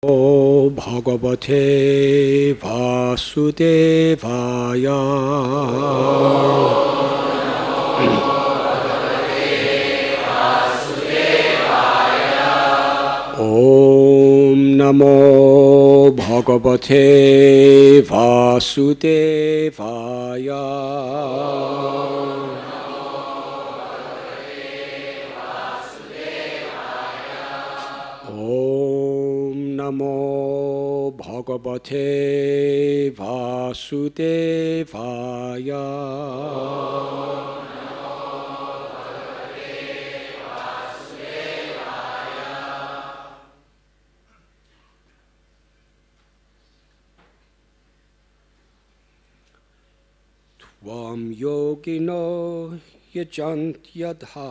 O Bhagavate Vasudevaya. Om Namo Bhagavate Vasudevaya. Om Namo Bhagavate Vasudevaya. Tvam yogino yajantyadha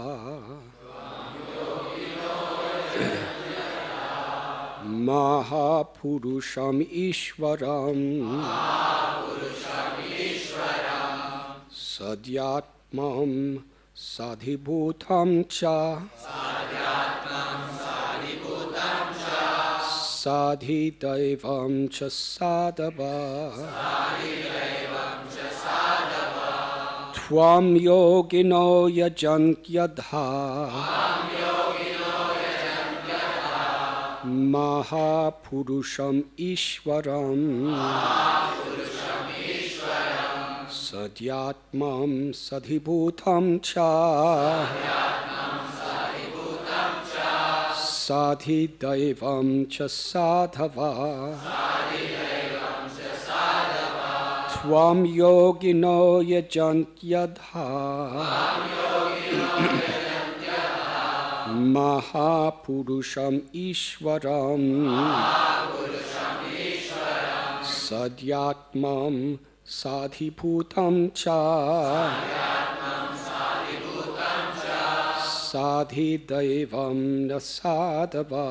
Mahapurusham Ishwaram Sadyatmam Sadhibhutam Cha Sadhidaivam Cha Sadhava Tvam yogino yajantyadha Mahapurusham Ishwaram Sadyatmam Sadhibhutam Cha Sadhidaivam Cha Sadhava Tvam yogino yajantyadha Mahapurusham Ishwaram Sadyatmam Sadhibhutam Cha Sadhidaivam Nasadava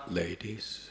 Ladies.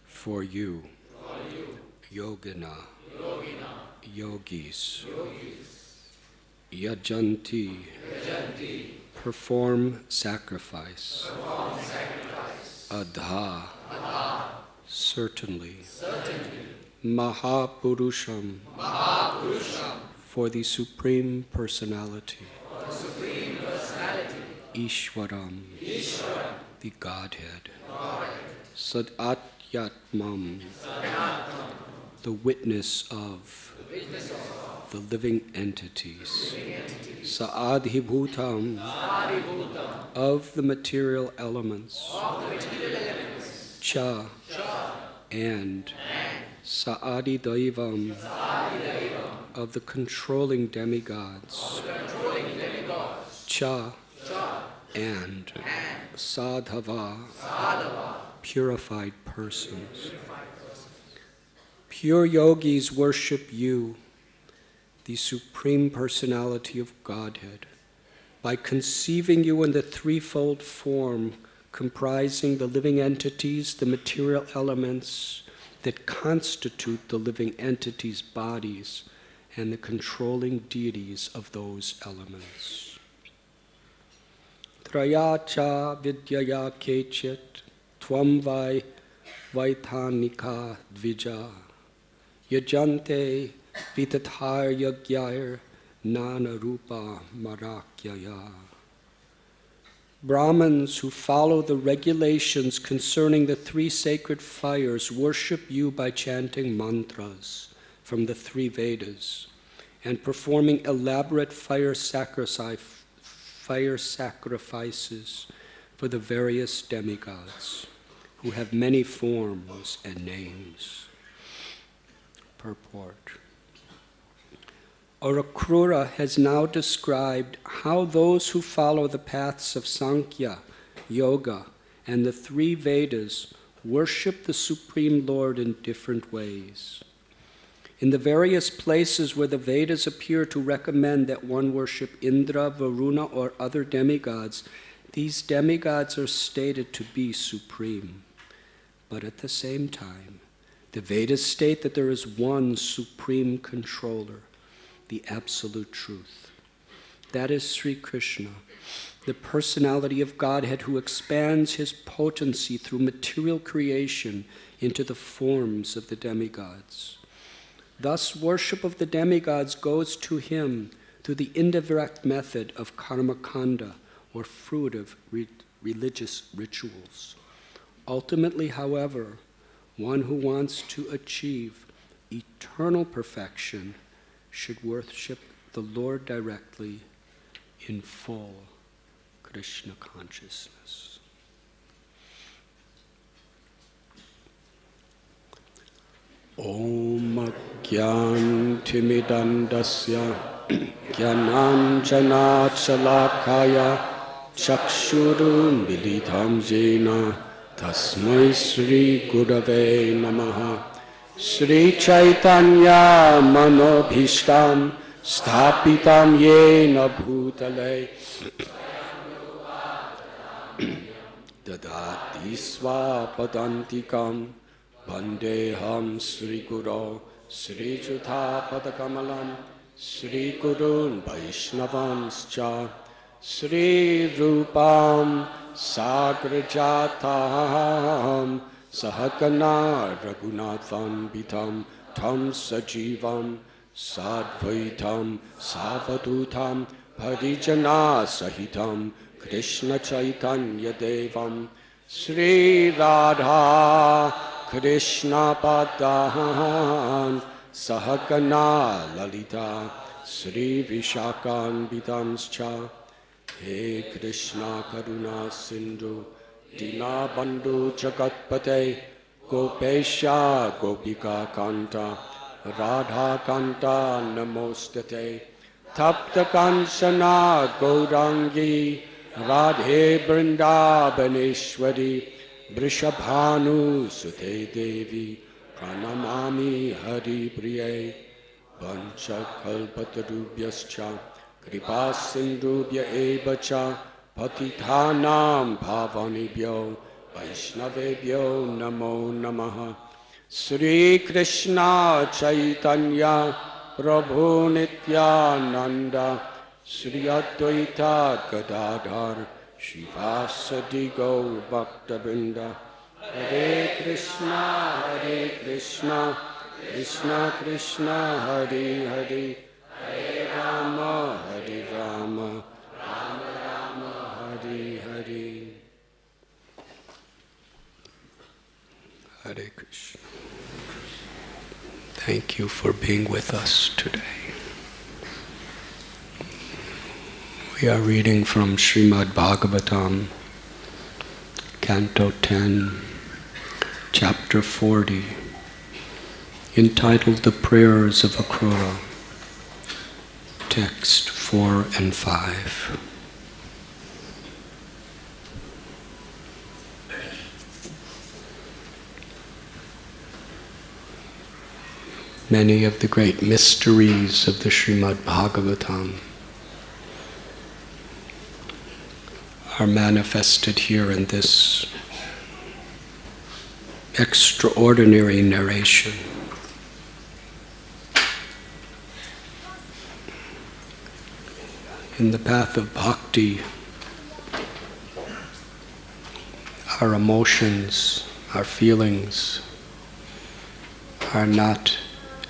For you, yogina, yogis, yajanti, perform sacrifice, adha, certainly, Mahapurusham, for the Supreme Personality, Ishwaram, the Godhead, Sadatmam, the witness of the living entities, Saadhibhutam, of the material elements, Cha, and Saadidaivam, of the controlling demigods, Cha, and Sadhava, purified persons. Pure yogis worship you, the Supreme Personality of Godhead, by conceiving you in the threefold form comprising the living entities, the material elements that constitute the living entities' bodies, and the controlling deities of those elements. Trayacha vidyaya kechit tvam vai vaithanika dvija yajante vitathar yagyair nana rupa marakyaya. Brahmins who follow the regulations concerning the three sacred fires worship you by chanting mantras from the three Vedas and performing elaborate fire sacrifices for the various demigods who have many forms and names. Purport. Orakrura has now described how those who follow the paths of Sankhya, Yoga, and the three Vedas worship the Supreme Lord in different ways. In the various places where the Vedas appear to recommend that one worship Indra, Varuna, or other demigods, these demigods are stated to be supreme. But at the same time, the Vedas state that there is one supreme controller, the absolute truth. That is Sri Krishna, the personality of Godhead who expands his potency through material creation into the forms of the demigods. Thus, worship of the demigods goes to him through the indirect method of karmakanda, or fruit of religious rituals. Ultimately, however, one who wants to achieve eternal perfection should worship the Lord directly in full Krishna consciousness. Om Gyantimidandasya Gyananjana Chalakaya Chakshuru Militam Jena Tasmai Sri Gurave Namaha. Sri Chaitanya Manobhishtam Sthapitam Yena Bhutale Dadati Swapadantikam Vandeham Sri Guru Sri Jutha Padakamalam Sri Gurun Vaishnavanscha Sri Rupam Sagrajatam Sahakana Raghunathan Bitam Tam Sajivam Sadvaitam Savadutam Parijana Sahitam Krishna Chaitanya Devam Sri Radha Krishna Padan Sahakana Lalita Sri Vishakan Bitamscha. He Krishna Karuna Sindhu Dina Bandhu Jagatpate Gopesha Gopika Kanta Radha Kanta Namostate Tapta Kanchana Gaurangi Radhe Vrindavaneshwari Vrishabhanu Sute Devi Pranamami Hari Priye Vancha Kalpatarubhyascha Kripa Sindhubhya Evacha Patithanam Bhavanibhyo Vaishnavebhyo Namo Namaha. Sri Krishna Chaitanya Prabhu Nityananda Sri Advaita Gadadhar Shivasadi Gaur Bhaktabinda. Hare Krishna Krishna Krishna Hare Hare, Hare Rama Hare Rama, Rama Rama Hare Hare. Hare Krishna. Thank you for being with us today. We are reading from Srimad Bhagavatam, Canto 10, Chapter 40, entitled The Prayers of Akrura, text 4 and 5. Many of the great mysteries of the Srimad Bhagavatam are manifested here in this extraordinary narration. In the path of bhakti, our emotions, our feelings are not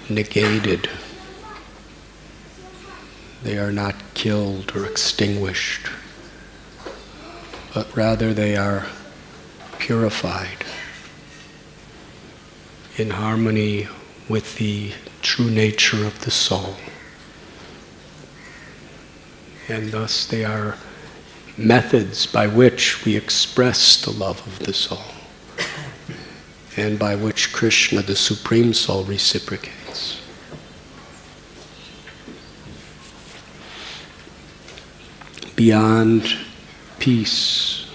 negated. They are not killed or extinguished, but rather they are purified in harmony with the true nature of the soul. And thus they are methods by which we express the love of the soul, and by which Krishna, the Supreme Soul, reciprocates. Beyond peace,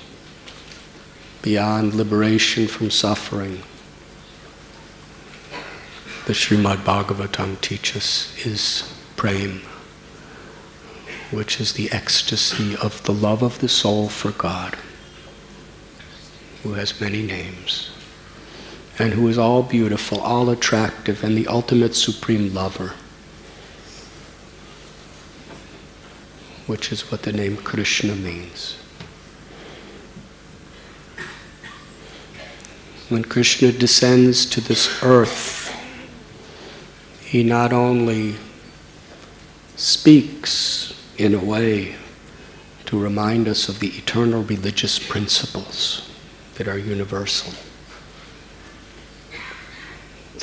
beyond liberation from suffering, the Srimad Bhagavatam teaches is prema, which is the ecstasy of the love of the soul for God, who has many names, and who is all beautiful, all attractive, and the ultimate supreme lover, which is what the name Krishna means. When Krishna descends to this earth, he not only speaks in a way to remind us of the eternal religious principles that are universal,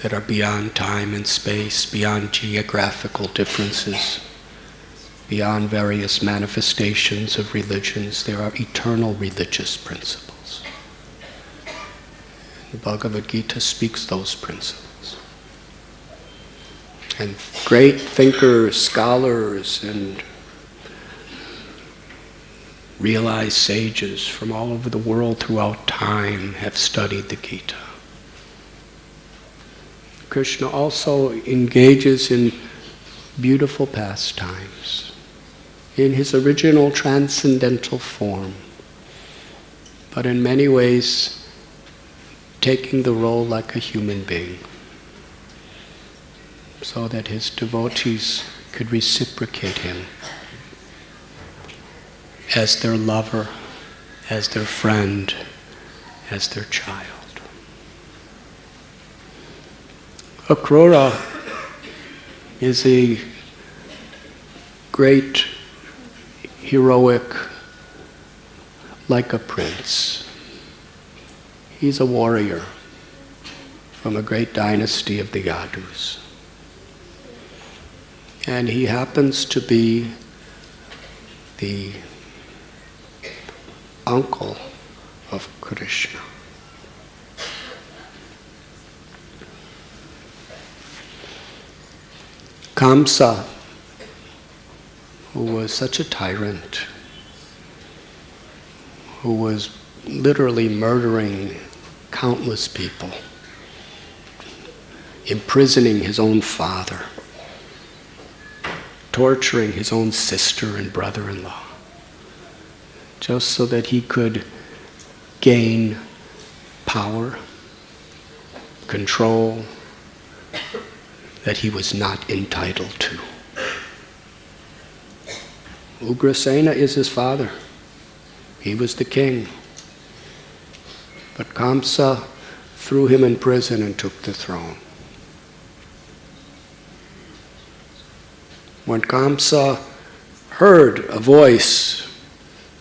that are beyond time and space, beyond geographical differences, beyond various manifestations of religions. There are eternal religious principles. The Bhagavad Gita speaks those principles. And great thinkers, scholars, and realized sages from all over the world throughout time have studied the Gita. Krishna also engages in beautiful pastimes in his original transcendental form, but in many ways taking the role like a human being, so that his devotees could reciprocate him as their lover, as their friend, as their child. Akrura is a great, heroic, like a prince. He's a warrior from a great dynasty of the Yadus. And he happens to be the uncle of Krishna. Kamsa, who was such a tyrant, who was literally murdering countless people, imprisoning his own father, torturing his own sister and brother-in-law, just so that he could gain power, control that he was not entitled to. Ugrasena is his father. He was the king. But Kamsa threw him in prison and took the throne. When Kamsa heard a voice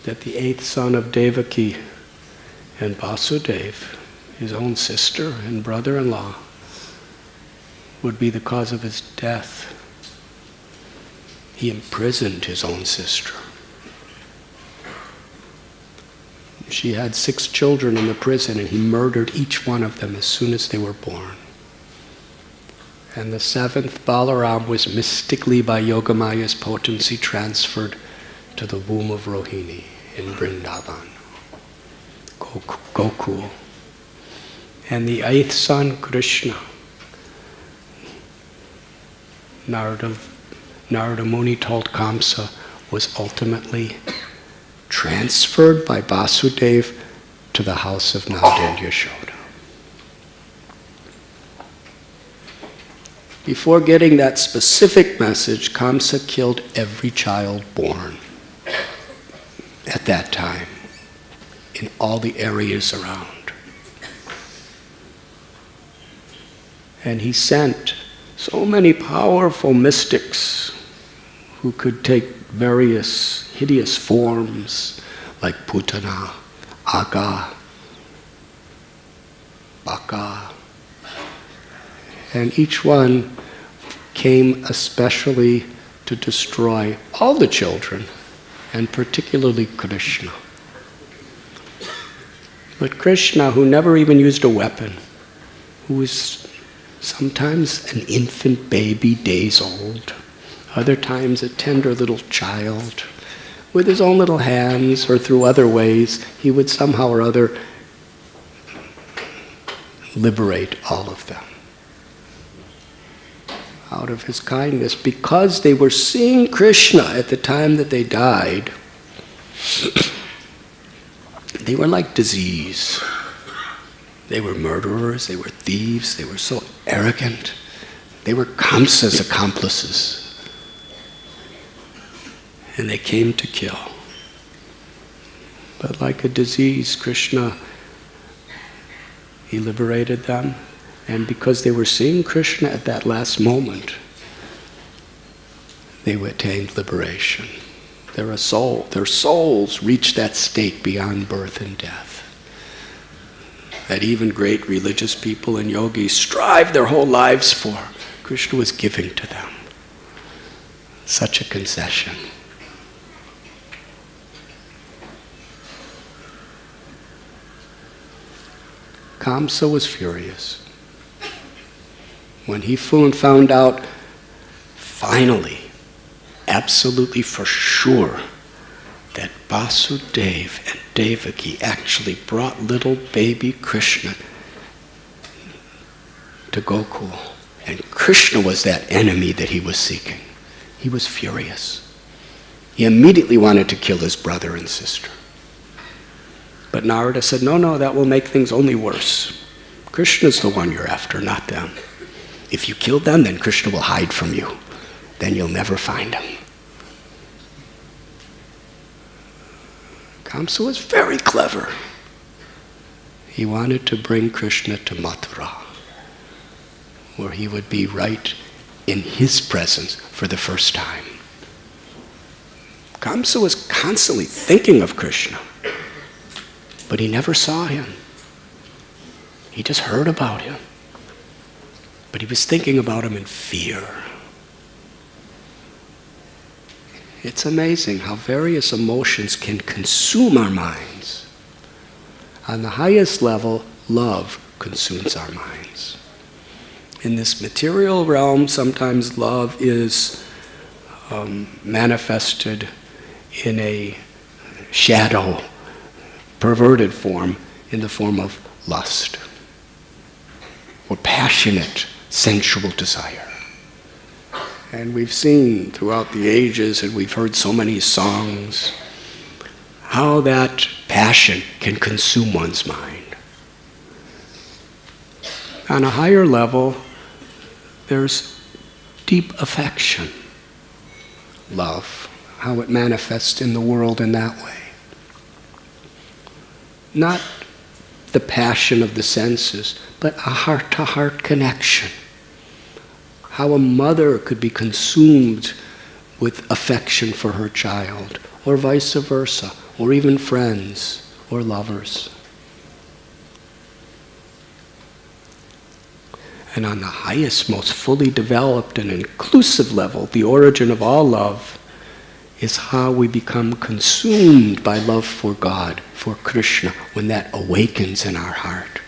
that the 8th son of Devaki and Vasudeva, his own sister and brother-in-law, would be the cause of his death, he imprisoned his own sister. She had 6 children in the prison, and he murdered each one of them as soon as they were born. And the 7th, Balaram, was mystically by Yogamaya's potency transferred to the womb of Rohini in Vrindavan, Gokul. And the 8th son, Krishna, Narada Muni told Kamsa, was ultimately transferred by Vasudeva to the house of Nanda and Yashoda. Before getting that specific message, Kamsa killed every child born at that time in all the areas around. And he sent so many powerful mystics who could take various hideous forms like Putana, Aga, Baka, and each one came especially to destroy all the children, and particularly Krishna. But Krishna, who never even used a weapon, who was sometimes an infant baby, days old, other times a tender little child, with his own little hands or through other ways, he would somehow or other liberate all of them out of his kindness, because they were seeing Krishna at the time that they died. They were like disease. They were murderers, they were thieves, they were so arrogant. They were Kamsa's accomplices. And they came to kill. But like a disease, Krishna, he liberated them. And because they were seeing Krishna at that last moment, they attained liberation. Their souls reached that state beyond birth and death that even great religious people and yogis strive their whole lives for. Krishna was giving to them such a concession. Kamsa was furious when he found out, finally, absolutely for sure, that Vasudeva and Devaki actually brought little baby Krishna to Gokul. And Krishna was that enemy that he was seeking. He was furious. He immediately wanted to kill his brother and sister. But Narada said, no, that will make things only worse. Krishna's the one you're after, not them. If you kill them, then Krishna will hide from you. Then you'll never find him. Kamsa was very clever. He wanted to bring Krishna to Mathura, where he would be right in his presence for the first time. Kamsa was constantly thinking of Krishna, but he never saw him. He just heard about him. But he was thinking about him in fear. It's amazing how various emotions can consume our minds. On the highest level, love consumes our minds. In this material realm, sometimes love is manifested in a shadow, perverted form, in the form of lust or passionate, sensual desire. And we've seen throughout the ages, and we've heard so many songs, how that passion can consume one's mind. On a higher level, there's deep affection, love, how it manifests in the world in that way. Not the passion of the senses, but a heart-to-heart connection. How a mother could be consumed with affection for her child, or vice versa, or even friends or lovers. And on the highest, most fully developed and inclusive level, the origin of all love is how we become consumed by love for God, for Krishna, when that awakens in our heart,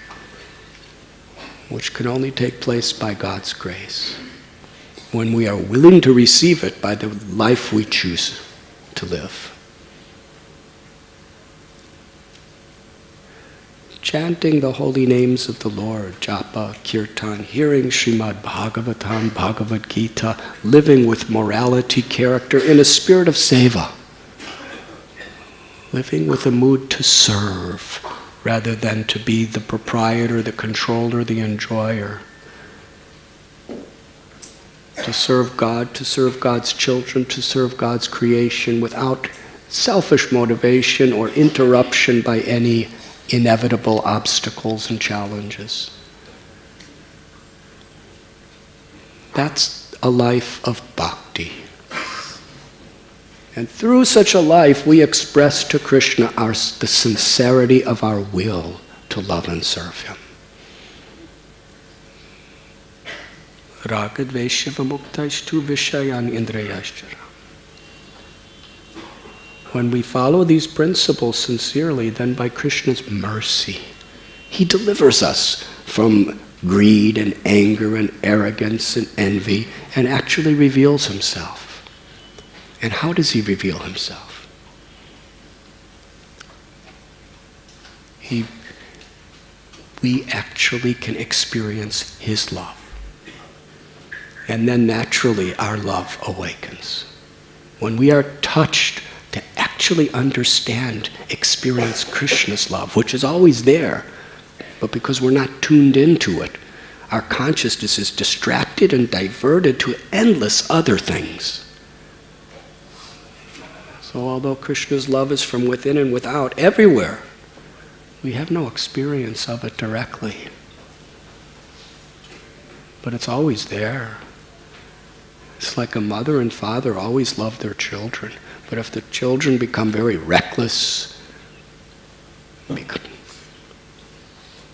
which can only take place by God's grace, when we are willing to receive it by the life we choose to live. Chanting the holy names of the Lord, japa, kirtan, hearing Srimad Bhagavatam, Bhagavad Gita, living with morality, character, in a spirit of seva. Living with a mood to serve, rather than to be the proprietor, the controller, the enjoyer. To serve God, to serve God's children, to serve God's creation without selfish motivation or interruption by any inevitable obstacles and challenges. That's a life of bhakti. And through such a life, we express to Krishna the sincerity of our will to love and serve him. Ragadveshava muktaistu vishayan indrayaschara. When we follow these principles sincerely, then by Krishna's mercy, he delivers us from greed and anger and arrogance and envy and actually reveals himself. And how does he reveal himself? We actually can experience his love. And then naturally our love awakens. When we are touched to actually understand, experience Krishna's love, which is always there, but because we're not tuned into it, our consciousness is distracted and diverted to endless other things. So although Krishna's love is from within and without, everywhere, we have no experience of it directly. But it's always there. It's like a mother and father always love their children. But if the children become very reckless,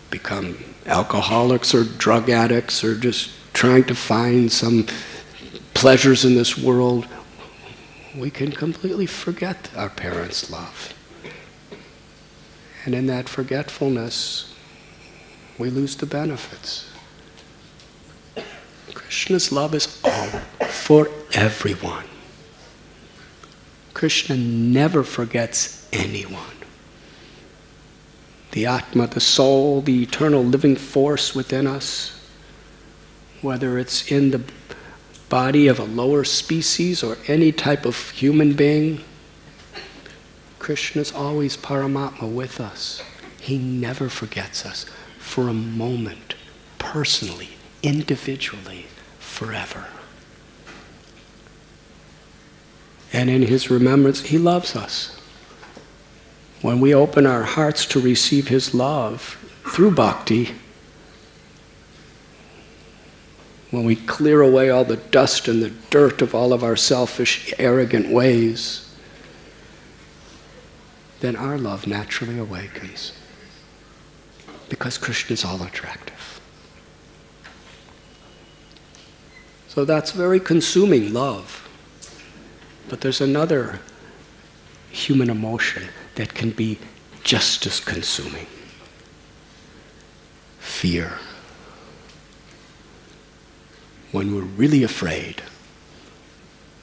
become alcoholics or drug addicts or just trying to find some pleasures in this world, we can completely forget our parents' love. And in that forgetfulness, we lose the benefits. Krishna's love is all for everyone. Krishna never forgets anyone. The Atma, the soul, the eternal living force within us, whether it's in the body of a lower species or any type of human being, Krishna's always Paramatma with us. He never forgets us for a moment, personally, individually, forever. And in his remembrance, he loves us. When we open our hearts to receive his love through bhakti, when we clear away all the dust and the dirt of all of our selfish, arrogant ways, then our love naturally awakens. Because Krishna is all attractive. So that's very consuming love. But there's another human emotion that can be just as consuming. Fear. When we're really afraid,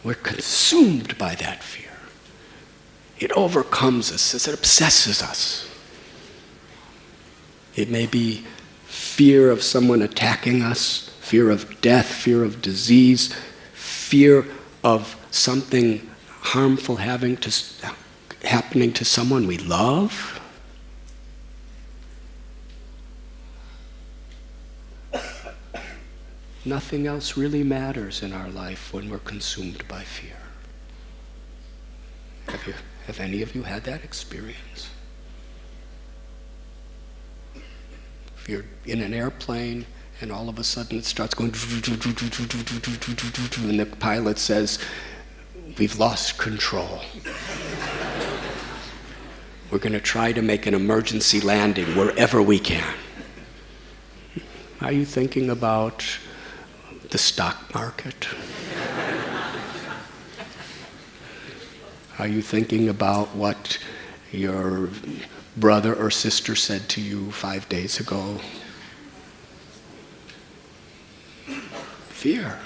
we're consumed by that fear. It overcomes us, it obsesses us. It may be fear of someone attacking us, fear of death, fear of disease, fear of something harmful happening to someone we love. Nothing else really matters in our life when we're consumed by fear. Have any of you had that experience? If you're in an airplane and all of a sudden it starts going and the pilot says, we've lost control. We're going to try to make an emergency landing wherever we can. Are you thinking about the stock market? Are you thinking about what your brother or sister said to you 5 days ago? Fear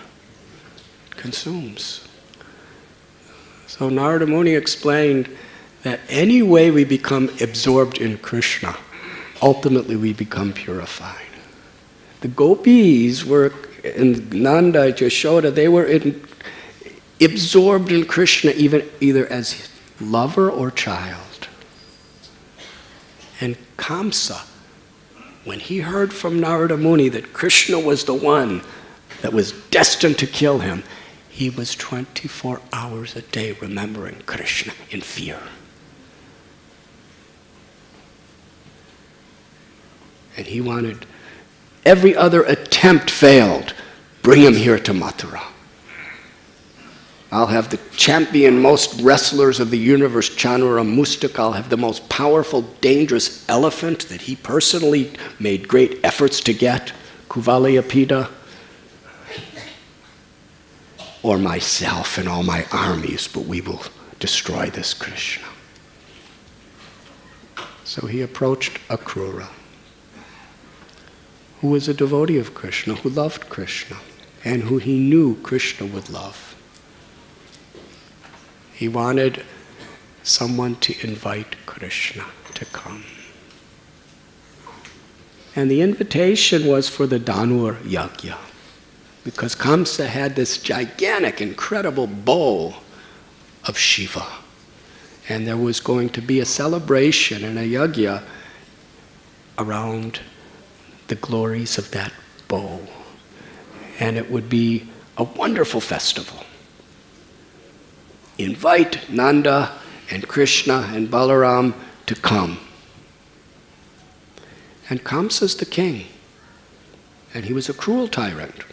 consumes. So Narada Muni explained that any way we become absorbed in Krishna, ultimately we become purified. The gopis were, in Nanda, Yashoda, they were absorbed in Krishna either as lover or child. And Kamsa, when he heard from Narada Muni that Krishna was the one that was destined to kill him, he was 24 hours a day remembering Krishna in fear. And he wanted, every other attempt failed. Bring him here to Mathura. I'll have the champion, most wrestlers of the universe, Chanura Mustak. I'll have the most powerful, dangerous elephant that he personally made great efforts to get, Kuvalayapida. Or myself and all my armies, but we will destroy this Krishna. So he approached Akrura, who was a devotee of Krishna, who loved Krishna, and who he knew Krishna would love. He wanted someone to invite Krishna to come. And the invitation was for the Dhanur Yajna, because Kamsa had this gigantic, incredible bow of Shiva. And there was going to be a celebration and a yajna around the glories of that bow. And it would be a wonderful festival. Invite Nanda and Krishna and Balaram to come. And Kamsa's the king. And he was a cruel tyrant.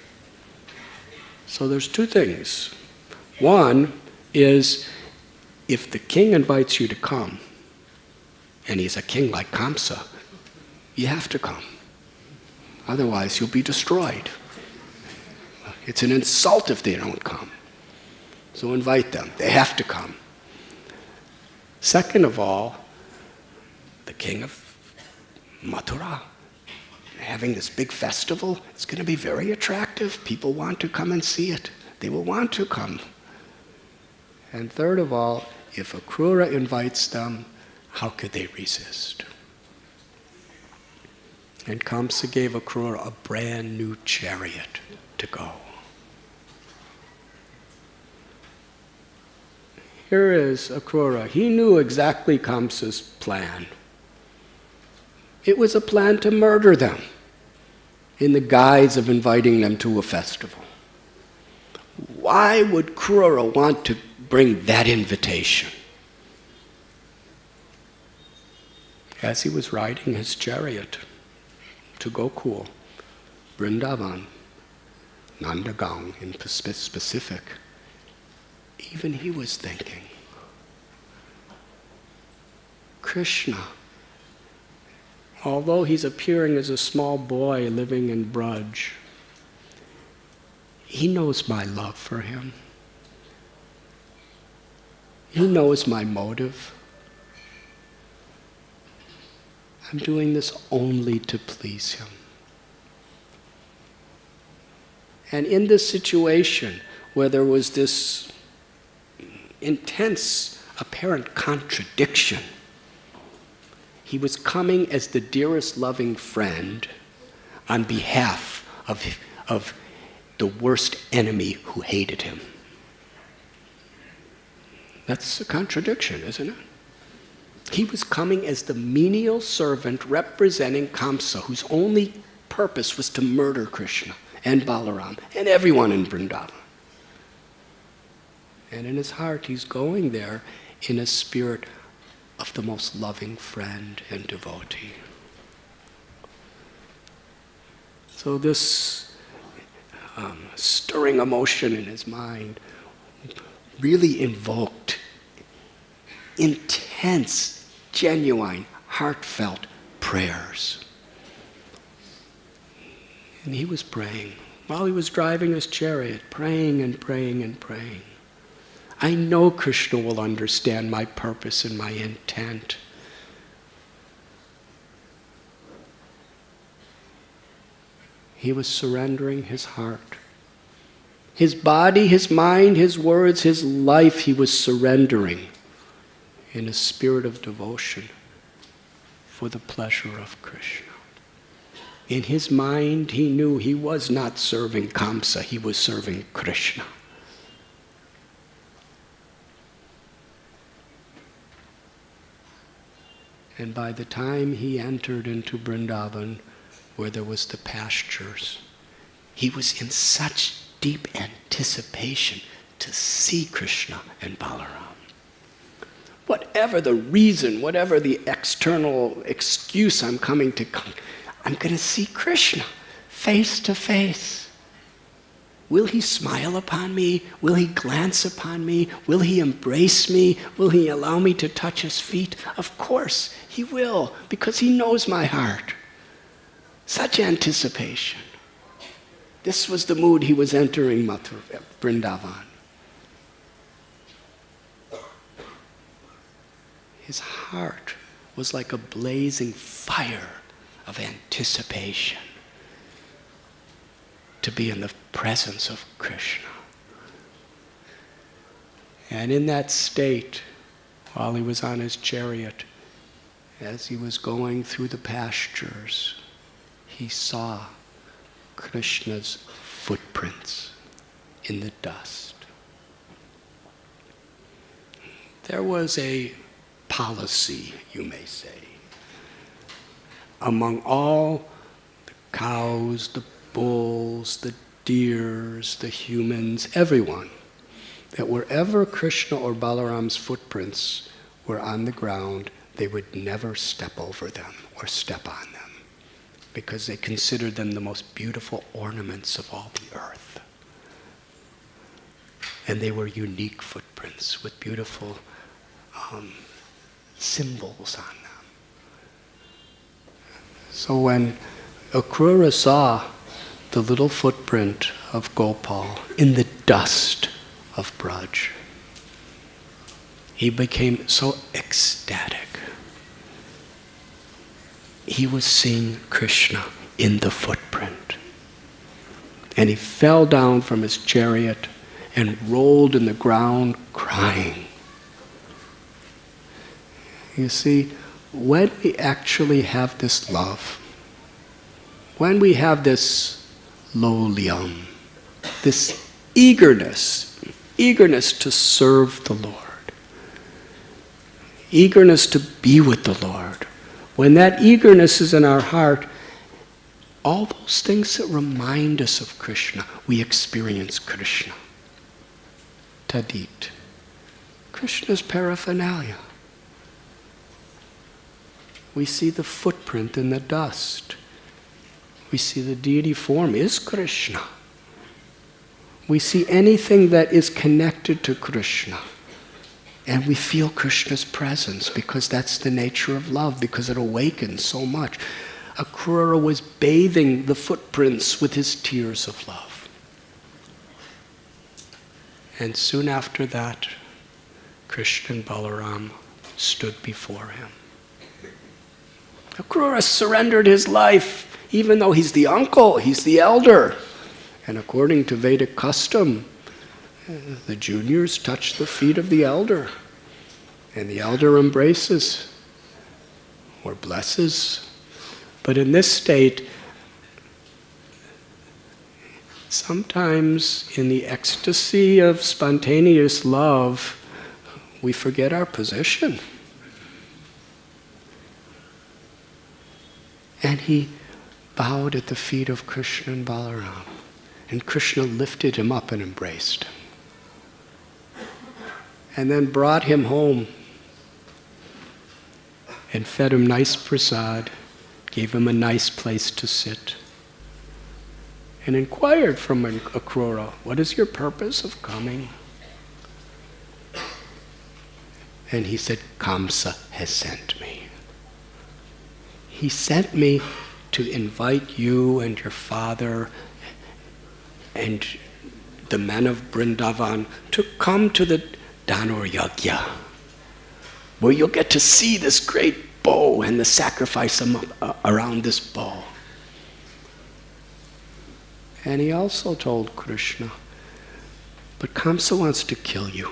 So there's two things. One is, if the king invites you to come, and he's a king like Kamsa, you have to come. Otherwise you'll be destroyed. It's an insult if they don't come. So invite them. They have to come. Second of all, the king of Mathura, having this big festival, it's going to be very attractive. People want to come and see it. They will want to come. And third of all, if Akrura invites them, how could they resist? And Kamsa gave Akrura a brand new chariot to go. Here is Akrura. He knew exactly Kamsa's plan. It was a plan to murder them in the guise of inviting them to a festival. Why would Krura want to bring that invitation? As he was riding his chariot to Gokul, Vrindavan, Nandagaon in specific, even he was thinking, Krishna, although he's appearing as a small boy living in Braj, he knows my love for him. He knows my motive. I'm doing this only to please him. And in this situation, where there was this intense, apparent contradiction, he was coming as the dearest loving friend on behalf of the worst enemy who hated him. That's a contradiction, isn't it? He was coming as the menial servant representing Kamsa, whose only purpose was to murder Krishna and Balaram and everyone in Vrindavan. And in his heart, he's going there in a spirit of the most loving friend and devotee. So this stirring emotion in his mind really invoked intense, genuine, heartfelt prayers. And he was praying while he was driving his chariot, praying and praying and praying. I know Krishna will understand my purpose and my intent. He was surrendering his heart. His body, his mind, his words, his life, he was surrendering in a spirit of devotion for the pleasure of Krishna. In his mind, he knew he was not serving Kamsa, he was serving Krishna. And by the time he entered into Vrindavan, where there was the pastures, he was in such deep anticipation to see Krishna and Balaram. Whatever the reason, whatever the external excuse I'm coming to, I'm going to see Krishna face to face. Will he smile upon me? Will he glance upon me? Will he embrace me? Will he allow me to touch his feet? Of course he will, because he knows my heart. Such anticipation. This was the mood he was entering Vrindavan. His heart was like a blazing fire of anticipation to be in the presence of Krishna. And in that state, while he was on his chariot, as he was going through the pastures, he saw Krishna's footprints in the dust. There was a policy, you may say, among all the cows, the bulls, the deers, the humans, everyone, that wherever Krishna or Balaram's footprints were on the ground, they would never step over them or step on them, because they considered them the most beautiful ornaments of all the earth. And they were unique footprints with beautiful symbols on them. So when Akrura saw the little footprint of Gopal in the dust of Braj, he became so ecstatic. He was seeing Krishna in the footprint. And he fell down from his chariot and rolled in the ground crying. You see, when we actually have this love, when we have this lolium, this eagerness to serve the Lord, eagerness to be with the Lord, when that eagerness is in our heart, all those things that remind us of Krishna, we experience Krishna. Tadit. Krishna's paraphernalia. We see the footprint in the dust. We see the deity form is Krishna. We see anything that is connected to Krishna. And we feel Krishna's presence because that's the nature of love, because it awakens so much. Akrura was bathing the footprints with his tears of love. And soon after that, Krishna and Balaram stood before him. Akrura surrendered his life, even though he's the uncle, he's the elder. And according to Vedic custom, the juniors touch the feet of the elder, and the elder embraces or blesses. But in this state, sometimes in the ecstasy of spontaneous love, we forget our position. And he bowed at the feet of Krishna and Balaram. And Krishna lifted him up and embraced him. And then brought him home and fed him nice prasad, gave him a nice place to sit, and inquired from Akrura, what is your purpose of coming? And he said, Kamsa has sent me. He sent me to invite you and your father and the men of Vrindavan to come to the Danur Yagya, where you'll get to see this great bow and the sacrifice around this bow. And he also told Krishna, but Kamsa wants to kill you.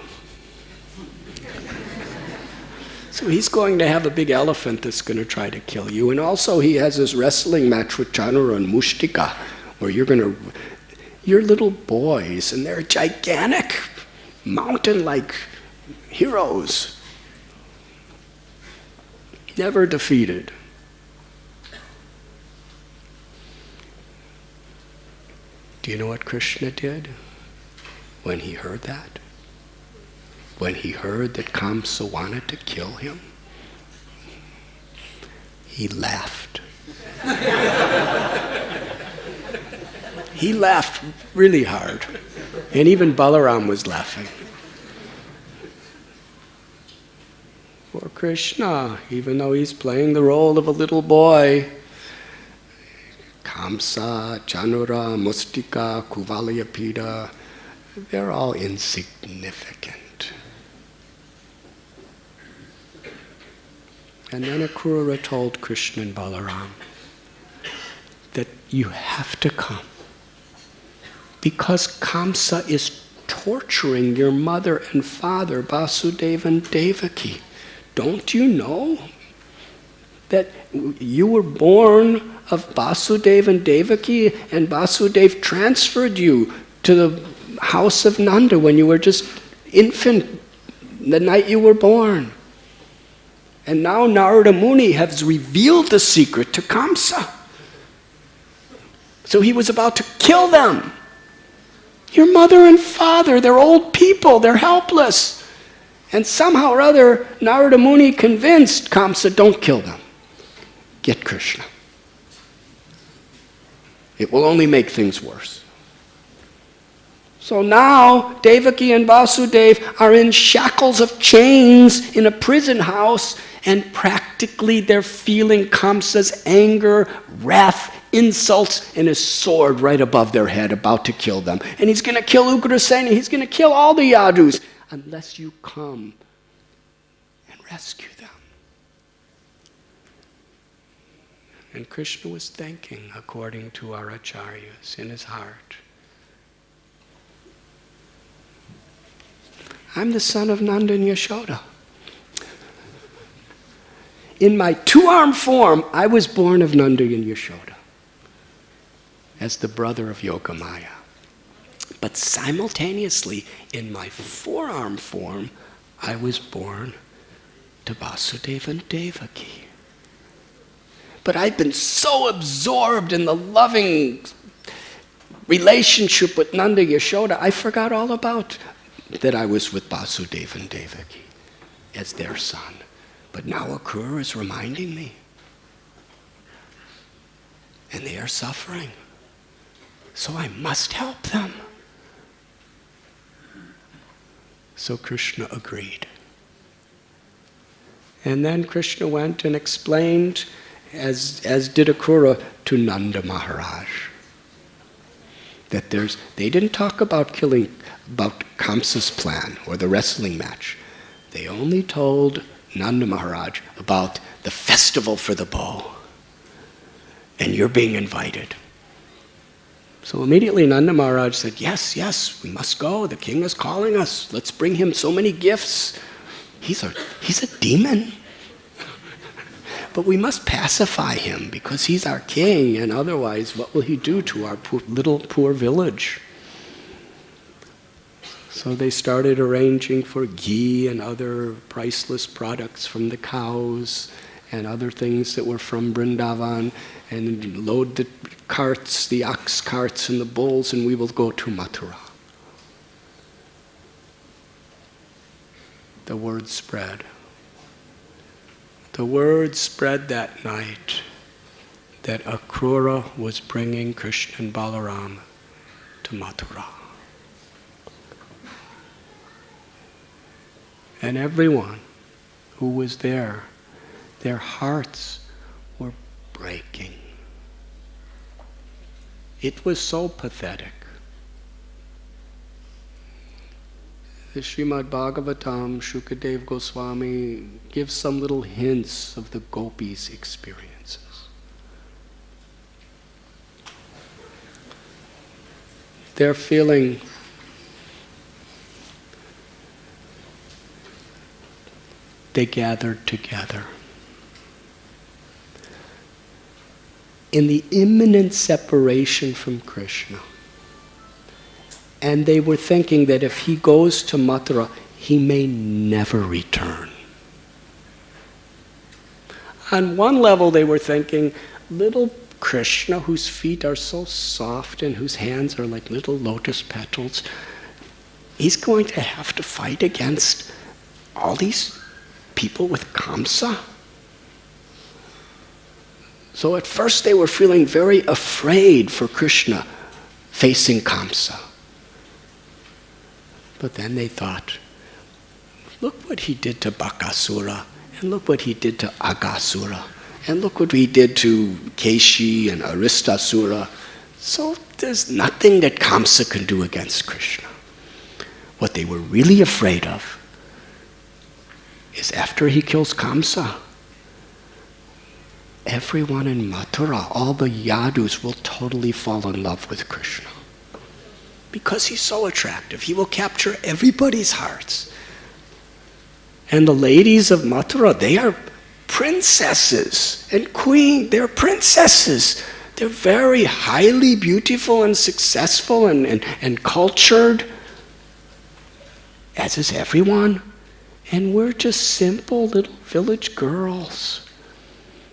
So he's going to have a big elephant that's going to try to kill you. And also he has this wrestling match with Chanura and Mushtika, where you're little boys, and they're gigantic, mountain-like heroes. Never defeated. Do you know what Krishna did when he heard that? When he heard that Kamsa wanted to kill him? He laughed. He laughed really hard. And even Balaram was laughing. Poor Krishna, even though he's playing the role of a little boy, Kamsa, Chanura, Mustika, Kuvalayapida, they're all insignificant. And then Akrura told Krishna and Balaram that you have to come, because Kamsa is torturing your mother and father, Vasudeva and Devaki. Don't you know that you were born of Vasudeva and Devaki, and Vasudeva transferred you to the house of Nanda when you were just infant, the night you were born? And now Narada Muni has revealed the secret to Kamsa. So he was about to kill them. Your mother and father, they're old people, they're helpless. And somehow or other, Narada Muni convinced Kamsa, don't kill them. Get Krishna. It will only make things worse. So now, Devaki and Vasudeva are in shackles of chains in a prison house, and practically they're feeling Kamsa's anger, wrath, insults, and his sword right above their head, about to kill them. And he's going to kill Ugrasena, he's going to kill all the Yadus, unless you come and rescue them. And Krishna was thinking, according to our acharyas, in his heart, I'm the son of Nanda and Yashoda. In my two-armed form, I was born of Nanda and Yashoda as the brother of Yogamaya. But simultaneously, in my four-armed form, I was born to Vasudeva and Devaki. But I've been so absorbed in the loving relationship with Nanda and Yashoda, I forgot all about that I was with Vasudeva and Devaki as their son. But now Akrura is reminding me. And they are suffering. So I must help them. So Krishna agreed. And then Krishna went and explained, as did Akrura, to Nanda Maharaj, that they didn't talk about Kamsa's plan or the wrestling match. They only told Nanda Maharaj about the festival for the bow. And you're being invited. So immediately Nanda Maharaj said, yes, we must go. The king is calling us. Let's bring him so many gifts. He's a demon. But we must pacify him because he's our king, and otherwise what will he do to our poor village? So they started arranging for ghee and other priceless products from the cows and other things that were from Vrindavan, and load the carts, the ox carts and the bulls, and we will go to Mathura. The word spread. The word spread that night that Akrura was bringing Krishna and Balaram to Mathura. And everyone who was there. Their hearts were breaking. It was so pathetic. The Srimad Bhagavatam, Shukadev Goswami gives some little hints of the gopis' experiences. They're feeling they gathered together in the imminent separation from Krishna. And they were thinking that if he goes to Mathura, he may never return. On one level, they were thinking, little Krishna, whose feet are so soft and whose hands are like little lotus petals, he's going to have to fight against all these people with Kamsa. So at first they were feeling very afraid for Krishna facing Kamsa. But then they thought, look what he did to Bakasura, and look what he did to Agasura, and look what he did to Keshi and Aristasura. So there's nothing that Kamsa can do against Krishna. What they were really afraid of is after he kills Kamsa, everyone in Mathura, all the Yadus, will totally fall in love with Krishna. Because he's so attractive. He will capture everybody's hearts. And the ladies of Mathura, they are princesses and queens. They're princesses. They're very highly beautiful and successful and cultured, as is everyone. And we're just simple little village girls.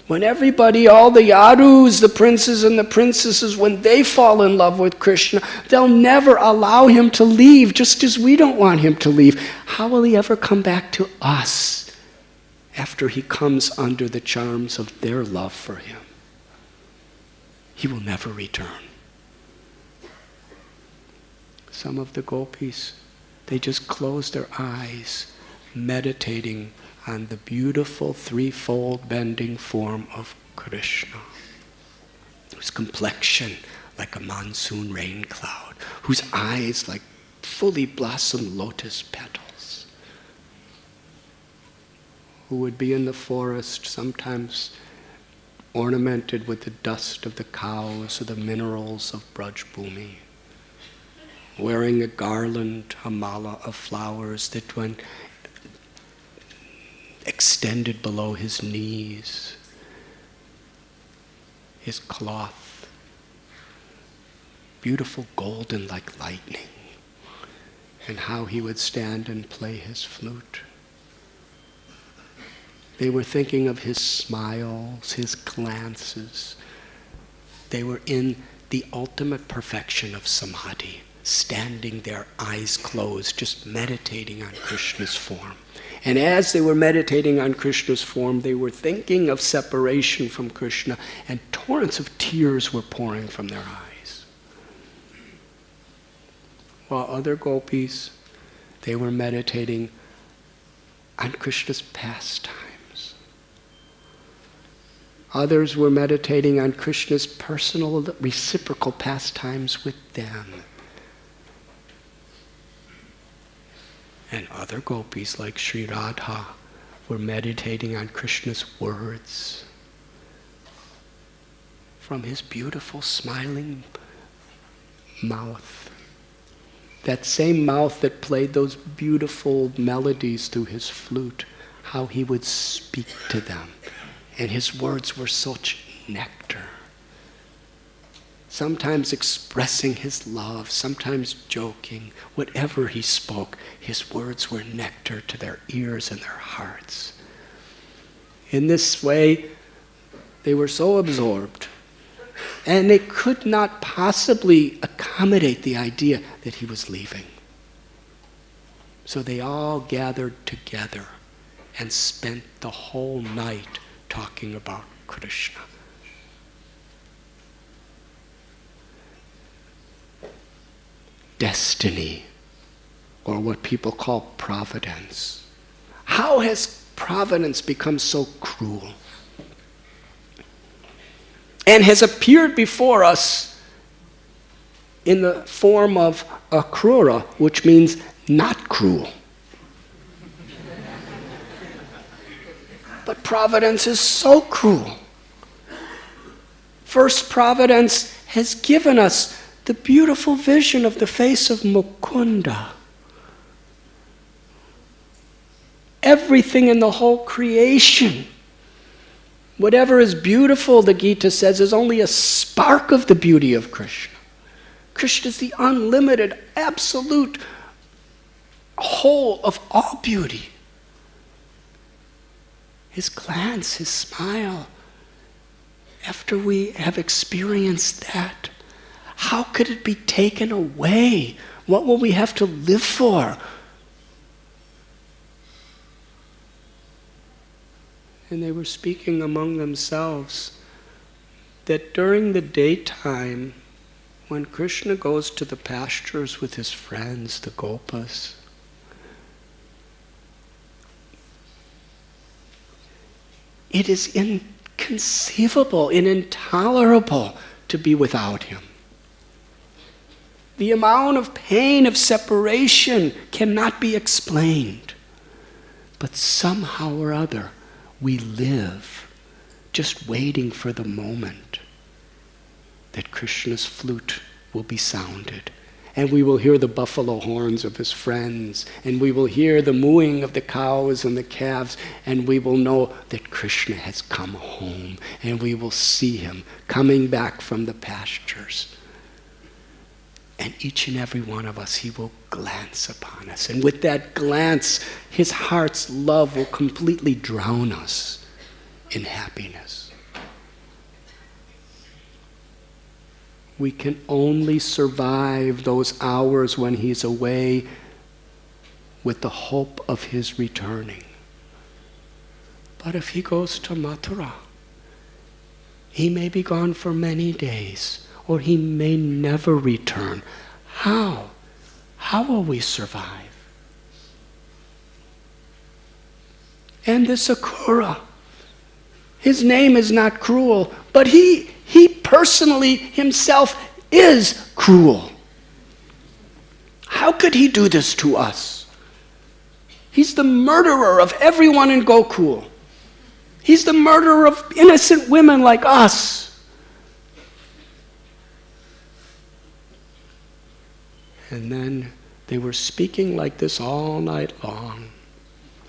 When everybody, all the Yadus, the princes and the princesses, when they fall in love with Krishna, they'll never allow him to leave, just as we don't want him to leave. How will he ever come back to us after he comes under the charms of their love for him? He will never return. Some of the gopis, they just close their eyes, meditating on the beautiful threefold bending form of Krishna, whose complexion like a monsoon rain cloud, whose eyes like fully blossomed lotus petals, who would be in the forest sometimes ornamented with the dust of the cows or the minerals of Braj Bhumi, wearing a garland, a mala of flowers that when extended below his knees, his cloth, beautiful golden like lightning, and how he would stand and play his flute. They were thinking of his smiles, his glances. They were in the ultimate perfection of samadhi, standing there, eyes closed, just meditating on Krishna's form. And as they were meditating on Krishna's form, they were thinking of separation from Krishna, and torrents of tears were pouring from their eyes. While other gopis, they were meditating on Krishna's pastimes. Others were meditating on Krishna's personal reciprocal pastimes with them. And other gopis like Sri Radha were meditating on Krishna's words from his beautiful smiling mouth. That same mouth that played those beautiful melodies through his flute, how he would speak to them. And his words were such nectar. Sometimes expressing his love, sometimes joking. Whatever he spoke, his words were nectar to their ears and their hearts. In this way, they were so absorbed, and they could not possibly accommodate the idea that he was leaving. So they all gathered together and spent the whole night talking about Krishna. Destiny, or what people call providence. How has providence becomes so cruel and has appeared before us in the form of akrura, which means not cruel. But providence is so cruel. First, providence has given us the beautiful vision of the face of Mukunda. Everything in the whole creation, whatever is beautiful, the Gita says, is only a spark of the beauty of Krishna. Krishna is the unlimited, absolute whole of all beauty. His glance, his smile, after we have experienced that, how could it be taken away? What will we have to live for? And they were speaking among themselves that during the daytime, when Krishna goes to the pastures with his friends, the Gopas, it is inconceivable and intolerable to be without him. The amount of pain of separation cannot be explained. But somehow or other, we live just waiting for the moment that Krishna's flute will be sounded, and we will hear the buffalo horns of his friends, and we will hear the mooing of the cows and the calves, and we will know that Krishna has come home, and we will see him coming back from the pastures. And each and every one of us, he will glance upon us. And with that glance, his heart's love will completely drown us in happiness. We can only survive those hours when he's away with the hope of his returning. But if he goes to Mathura, he may be gone for many days, or he may never return. How? How will we survive? And this Akrura, his name is not cruel, but he personally himself is cruel. How could he do this to us? He's the murderer of everyone in Gokul. He's the murderer of innocent women like us. And then they were speaking like this all night long,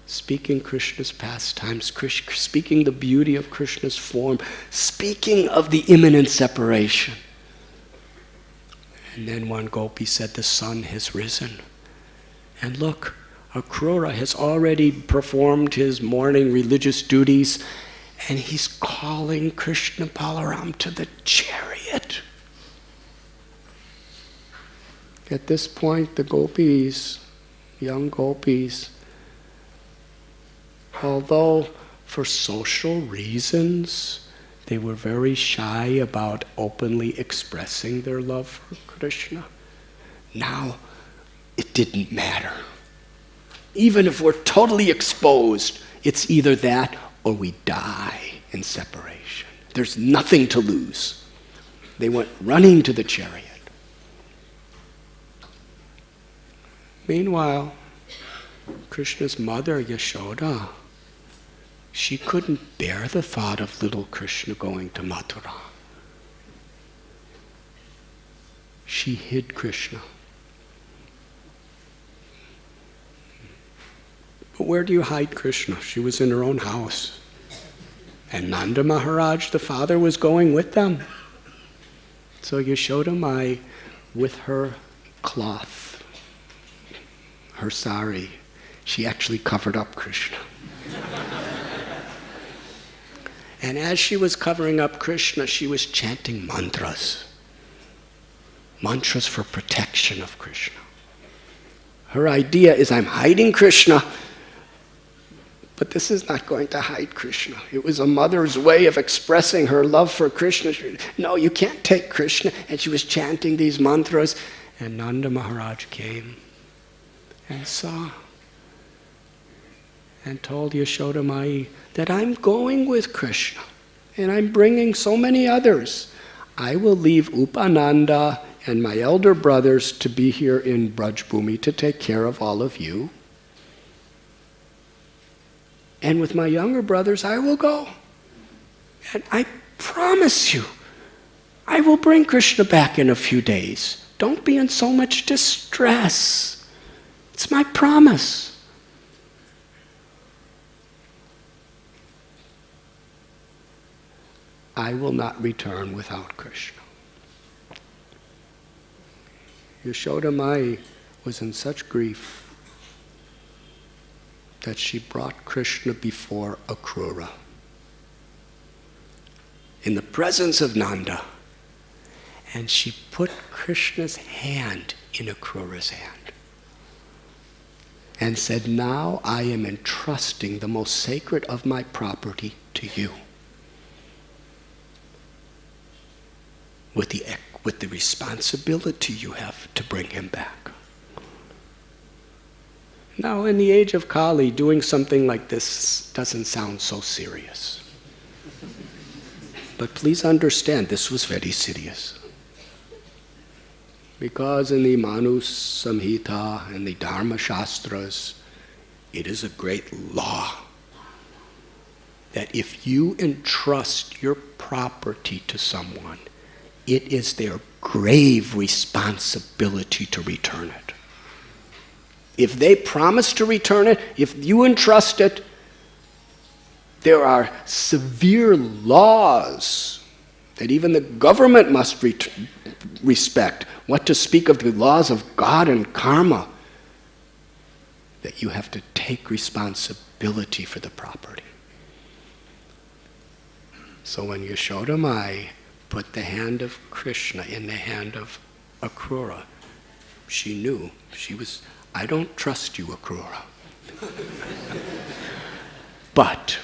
speaking Krishna's pastimes, speaking the beauty of Krishna's form, speaking of the imminent separation. And then one gopi said, the sun has risen. And look, Akrura has already performed his morning religious duties, and he's calling Krishna Balaram to the chariot. At this point, the gopis, young gopis, although for social reasons they were very shy about openly expressing their love for Krishna, now it didn't matter. Even if we're totally exposed, it's either that or we die in separation. There's nothing to lose. They went running to the chariot. Meanwhile, Krishna's mother, Yashoda, she couldn't bear the thought of little Krishna going to Mathura. She hid Krishna. But where do you hide Krishna? She was in her own house. And Nanda Maharaj, the father, was going with them. So Yashoda Mai, with her cloth, her sari, she actually covered up Krishna. And as she was covering up Krishna, she was chanting mantras. Mantras for protection of Krishna. Her idea is, I'm hiding Krishna, but this is not going to hide Krishna. It was a mother's way of expressing her love for Krishna. No, you can't take Krishna. And she was chanting these mantras, and Nanda Maharaj came and saw. and told Yashoda Mai that I'm going with Krishna and I'm bringing so many others. I will leave Upananda and my elder brothers to be here in Brajbhumi to take care of all of you. And with my younger brothers, I will go. And I promise you, I will bring Krishna back in a few days. Don't be in so much distress. It's my promise. I will not return without Krishna. Yashoda Mai was in such grief that she brought Krishna before Akrura. In the presence of Nanda. And she put Krishna's hand in Akrura's hand. And said, now I am entrusting the most sacred of my property to you. With the responsibility you have to bring him back. Now in the age of Kali, doing something like this doesn't sound so serious. But please understand, this was very serious. Because in the Manu Samhita and the Dharma Shastras, it is a great law that if you entrust your property to someone, it is their grave responsibility to return it. If they promise to return it, if you entrust it, there are severe laws that even the government must respect. What to speak of the laws of God and karma, that you have to take responsibility for the property. So when Yashoda Mai put the hand of Krishna in the hand of Akrura, she knew, I don't trust you, Akrura. But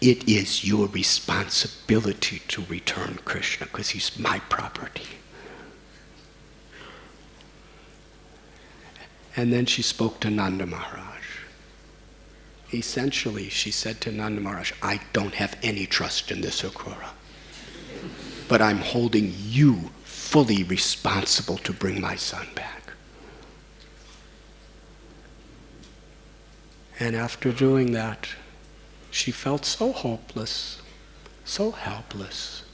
it is your responsibility to return Krishna because he's my property. And then she spoke to Nanda Maharaj. Essentially, she said to Nanda Maharaj, I don't have any trust in this Akrura. But I'm holding you fully responsible to bring my son back. And after doing that, she felt so hopeless, so helpless.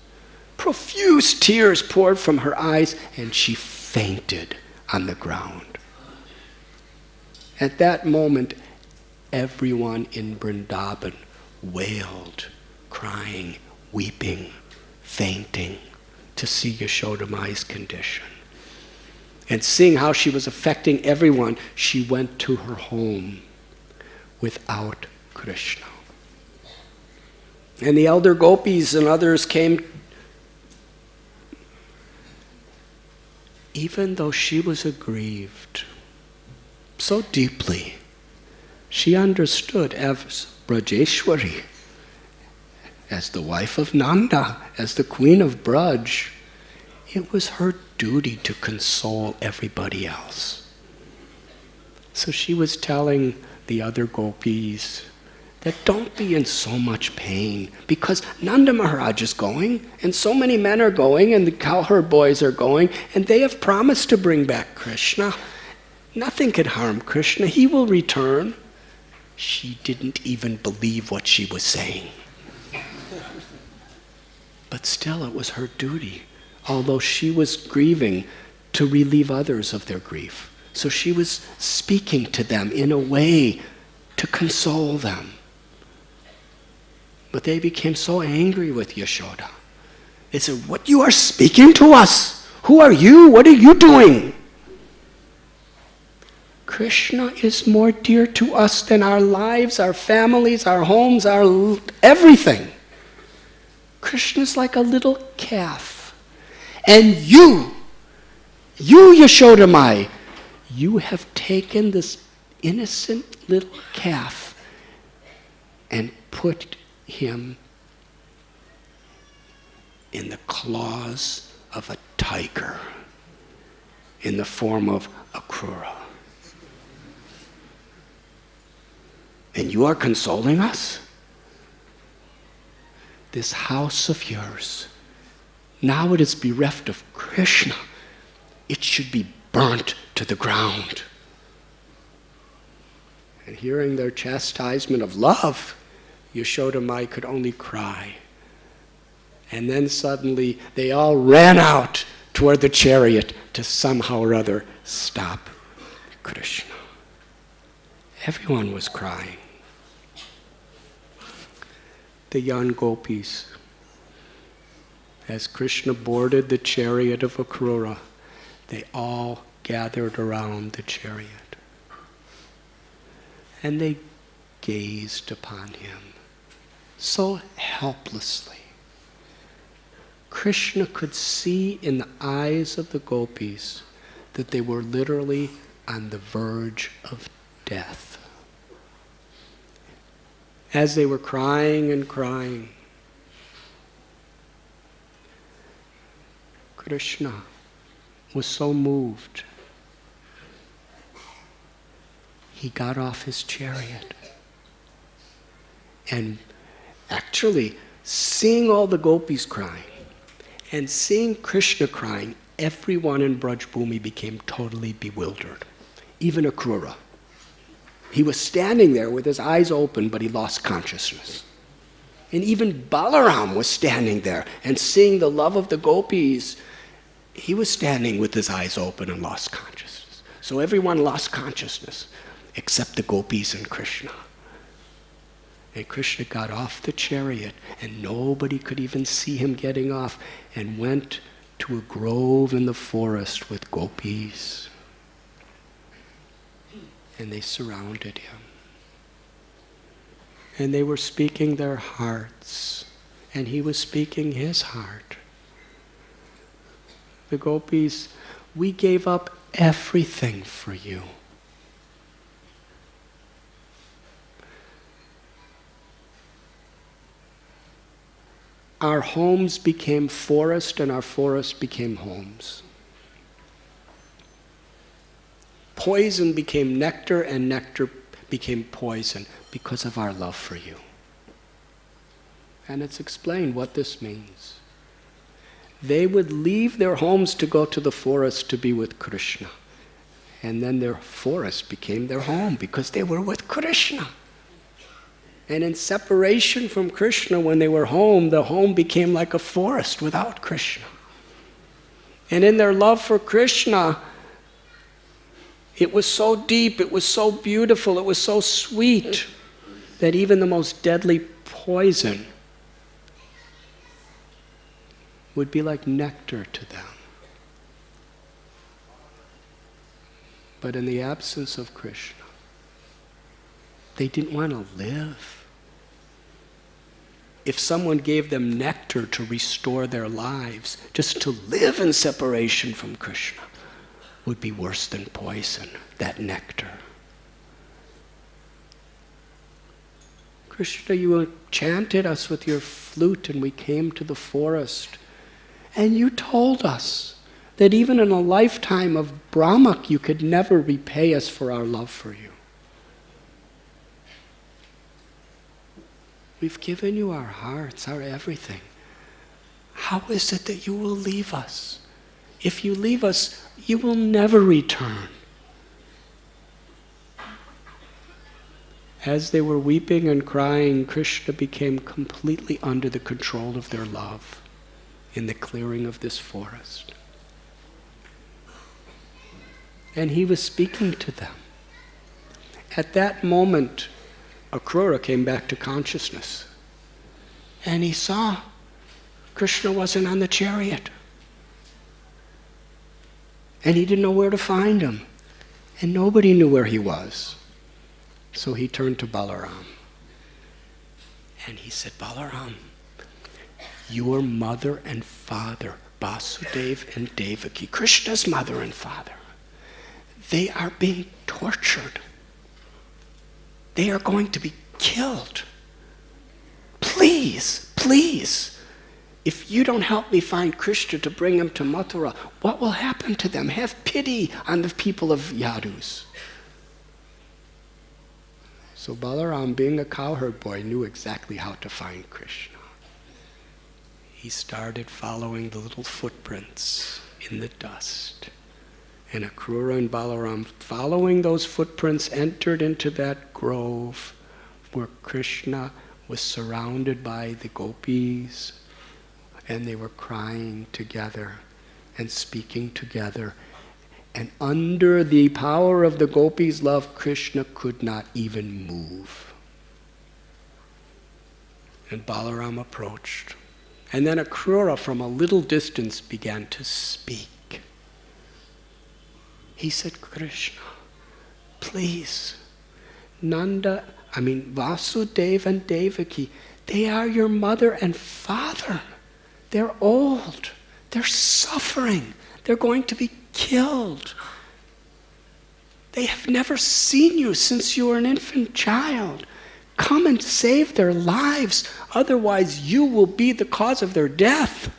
Profuse tears poured from her eyes, and she fainted on the ground. At that moment, everyone in Vrindavan wailed, crying, weeping, fainting, to see Yashoda Mai's condition. And seeing how she was affecting everyone, she went to her home without Krishna. And the elder gopis and others came. Even though she was aggrieved so deeply, she understood as Brajeshwari, as the wife of Nanda, as the queen of Braj, it was her duty to console everybody else. So she was telling the other gopis that don't be in so much pain, because Nanda Maharaj is going, and so many men are going, and the cowherd boys are going, and they have promised to bring back Krishna. Nothing could harm Krishna. He will return. She didn't even believe what she was saying. But still, it was her duty, although she was grieving, to relieve others of their grief. So she was speaking to them in a way to console them. But they became so angry with Yashoda. They said, what, you are speaking to us? Who are you? What are you doing? Krishna is more dear to us than our lives, our families, our homes, our everything. Krishna is like a little calf. And you Yashoda Mai, you have taken this innocent little calf and put him in the claws of a tiger in the form of Akrura. And you are consoling us? This house of yours, now it is bereft of Krishna. It should be burnt to the ground. And hearing their chastisement of love, Yashoda Mai could only cry. And then suddenly they all ran out toward the chariot to somehow or other stop Krishna. Everyone was crying. The young gopis, as Krishna boarded the chariot of Akrura, they all gathered around the chariot. And they gazed upon him so helplessly. Krishna could see in the eyes of the gopis that they were literally on the verge of death. As they were crying and crying, Krishna was so moved. He got off his chariot. And actually, seeing all the gopis crying and seeing Krishna crying, everyone in Braj Bhumi became totally bewildered. Even Akrura. He was standing there with his eyes open, but he lost consciousness. And even Balaram was standing there and seeing the love of the gopis. He was standing with his eyes open and lost consciousness. So everyone lost consciousness except the gopis and Krishna. And Krishna got off the chariot, and nobody could even see him getting off, and went to a grove in the forest with gopis. And they surrounded him. And they were speaking their hearts, and he was speaking his heart. The gopis, we gave up everything for you. Our homes became forest, and our forest became homes. Poison became nectar, and nectar became poison because of our love for you. And it's explained what this means. They would leave their homes to go to the forest to be with Krishna. And then their forest became their home because they were with Krishna. And in separation from Krishna, when they were home, the home became like a forest without Krishna. And in their love for Krishna, it was so deep, it was so beautiful, it was so sweet, that even the most deadly poison would be like nectar to them. But in the absence of Krishna, they didn't want to live. If someone gave them nectar to restore their lives, just to live in separation from Krishna would be worse than poison, that nectar. Krishna, you enchanted us with your flute, and we came to the forest. And you told us that even in a lifetime of Brahmak, you could never repay us for our love for you. We've given you our hearts, our everything. How is it that you will leave us? If you leave us, you will never return. As they were weeping and crying, Krishna became completely under the control of their love in the clearing of this forest. And he was speaking to them. At that moment, Akrura came back to consciousness. And he saw Krishna wasn't on the chariot. And he didn't know where to find him. And nobody knew where he was. So he turned to Balaram. And he said, Balaram, your mother and father, Vasudeva and Devaki, Krishna's mother and father, they are being tortured. They are going to be killed. Please, please, if you don't help me find Krishna to bring him to Mathura, what will happen to them? Have pity on the people of Yadus. So Balaram, being a cowherd boy, knew exactly how to find Krishna. He started following the little footprints in the dust. And Akrura and Balaram, following those footprints, entered into that grove where Krishna was surrounded by the gopis, and they were crying together and speaking together. And under the power of the gopis' love, Krishna could not even move. And Balaram approached. And then Akrura from a little distance began to speak. He said, Krishna, please, Vasudeva and Devaki, they are your mother and father. They're old. They're suffering. They're going to be killed. They have never seen you since you were an infant child. Come and save their lives, otherwise you will be the cause of their death.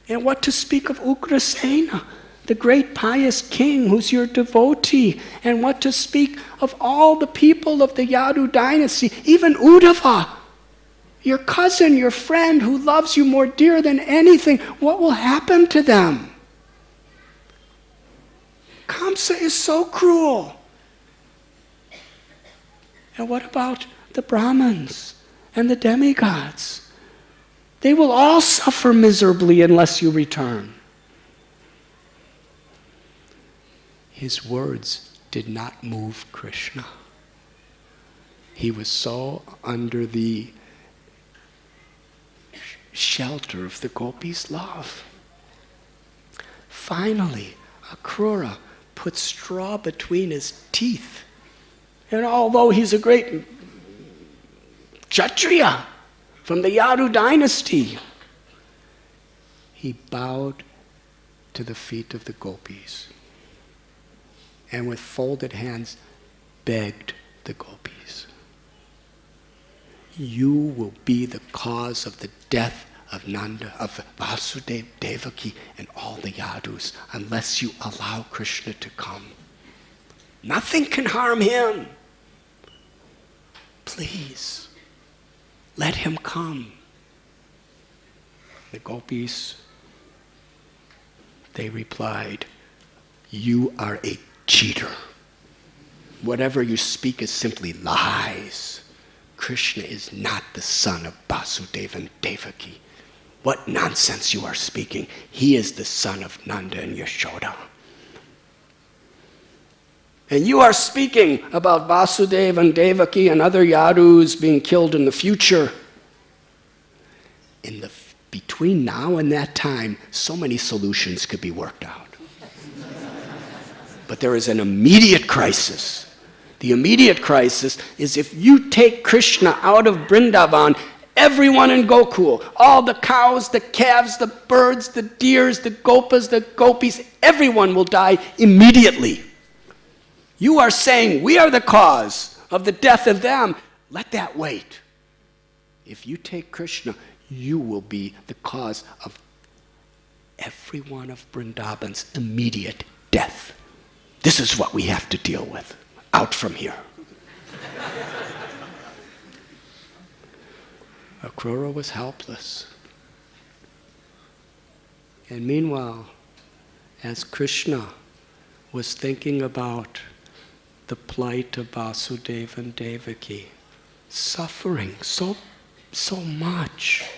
And what to speak of Ugrasena, the great pious king who's your devotee, and what to speak of all the people of the Yadu dynasty, even Uddhava, your cousin, your friend who loves you more dear than anything. What will happen to them? Kamsa is so cruel. And what about the Brahmins and the demigods? They will all suffer miserably unless you return. His words did not move Krishna. He was so under the shelter of the gopis' love. Finally, Akrura put straw between his teeth. And although he's a great Kshatriya from the Yadu dynasty, he bowed to the feet of the gopis and with folded hands begged the gopis, you will be the cause of the death of Nanda, of Vasudeva, Devaki, and all the Yadus unless you allow Krishna to come. Nothing can harm him. Please, let him come. The gopis, they replied, you are a cheater. Whatever you speak is simply lies. Krishna is not the son of Vasudeva and Devaki. What nonsense you are speaking. He is the son of Nanda and Yashoda. And you are speaking about Vasudeva and Devaki and other Yadus being killed in the future. Between now and that time, so many solutions could be worked out. But there is an immediate crisis. The immediate crisis is if you take Krishna out of Vrindavan, everyone in Gokul, all the cows, the calves, the birds, the deers, the gopas, the gopis, everyone will die immediately. You are saying we are the cause of the death of them. Let that wait. If you take Krishna, you will be the cause of every one of Vrindavan's immediate death. This is what we have to deal with. Out from here. Akrura was helpless. And meanwhile, as Krishna was thinking about the plight of Vasudeva and Devaki, suffering so much,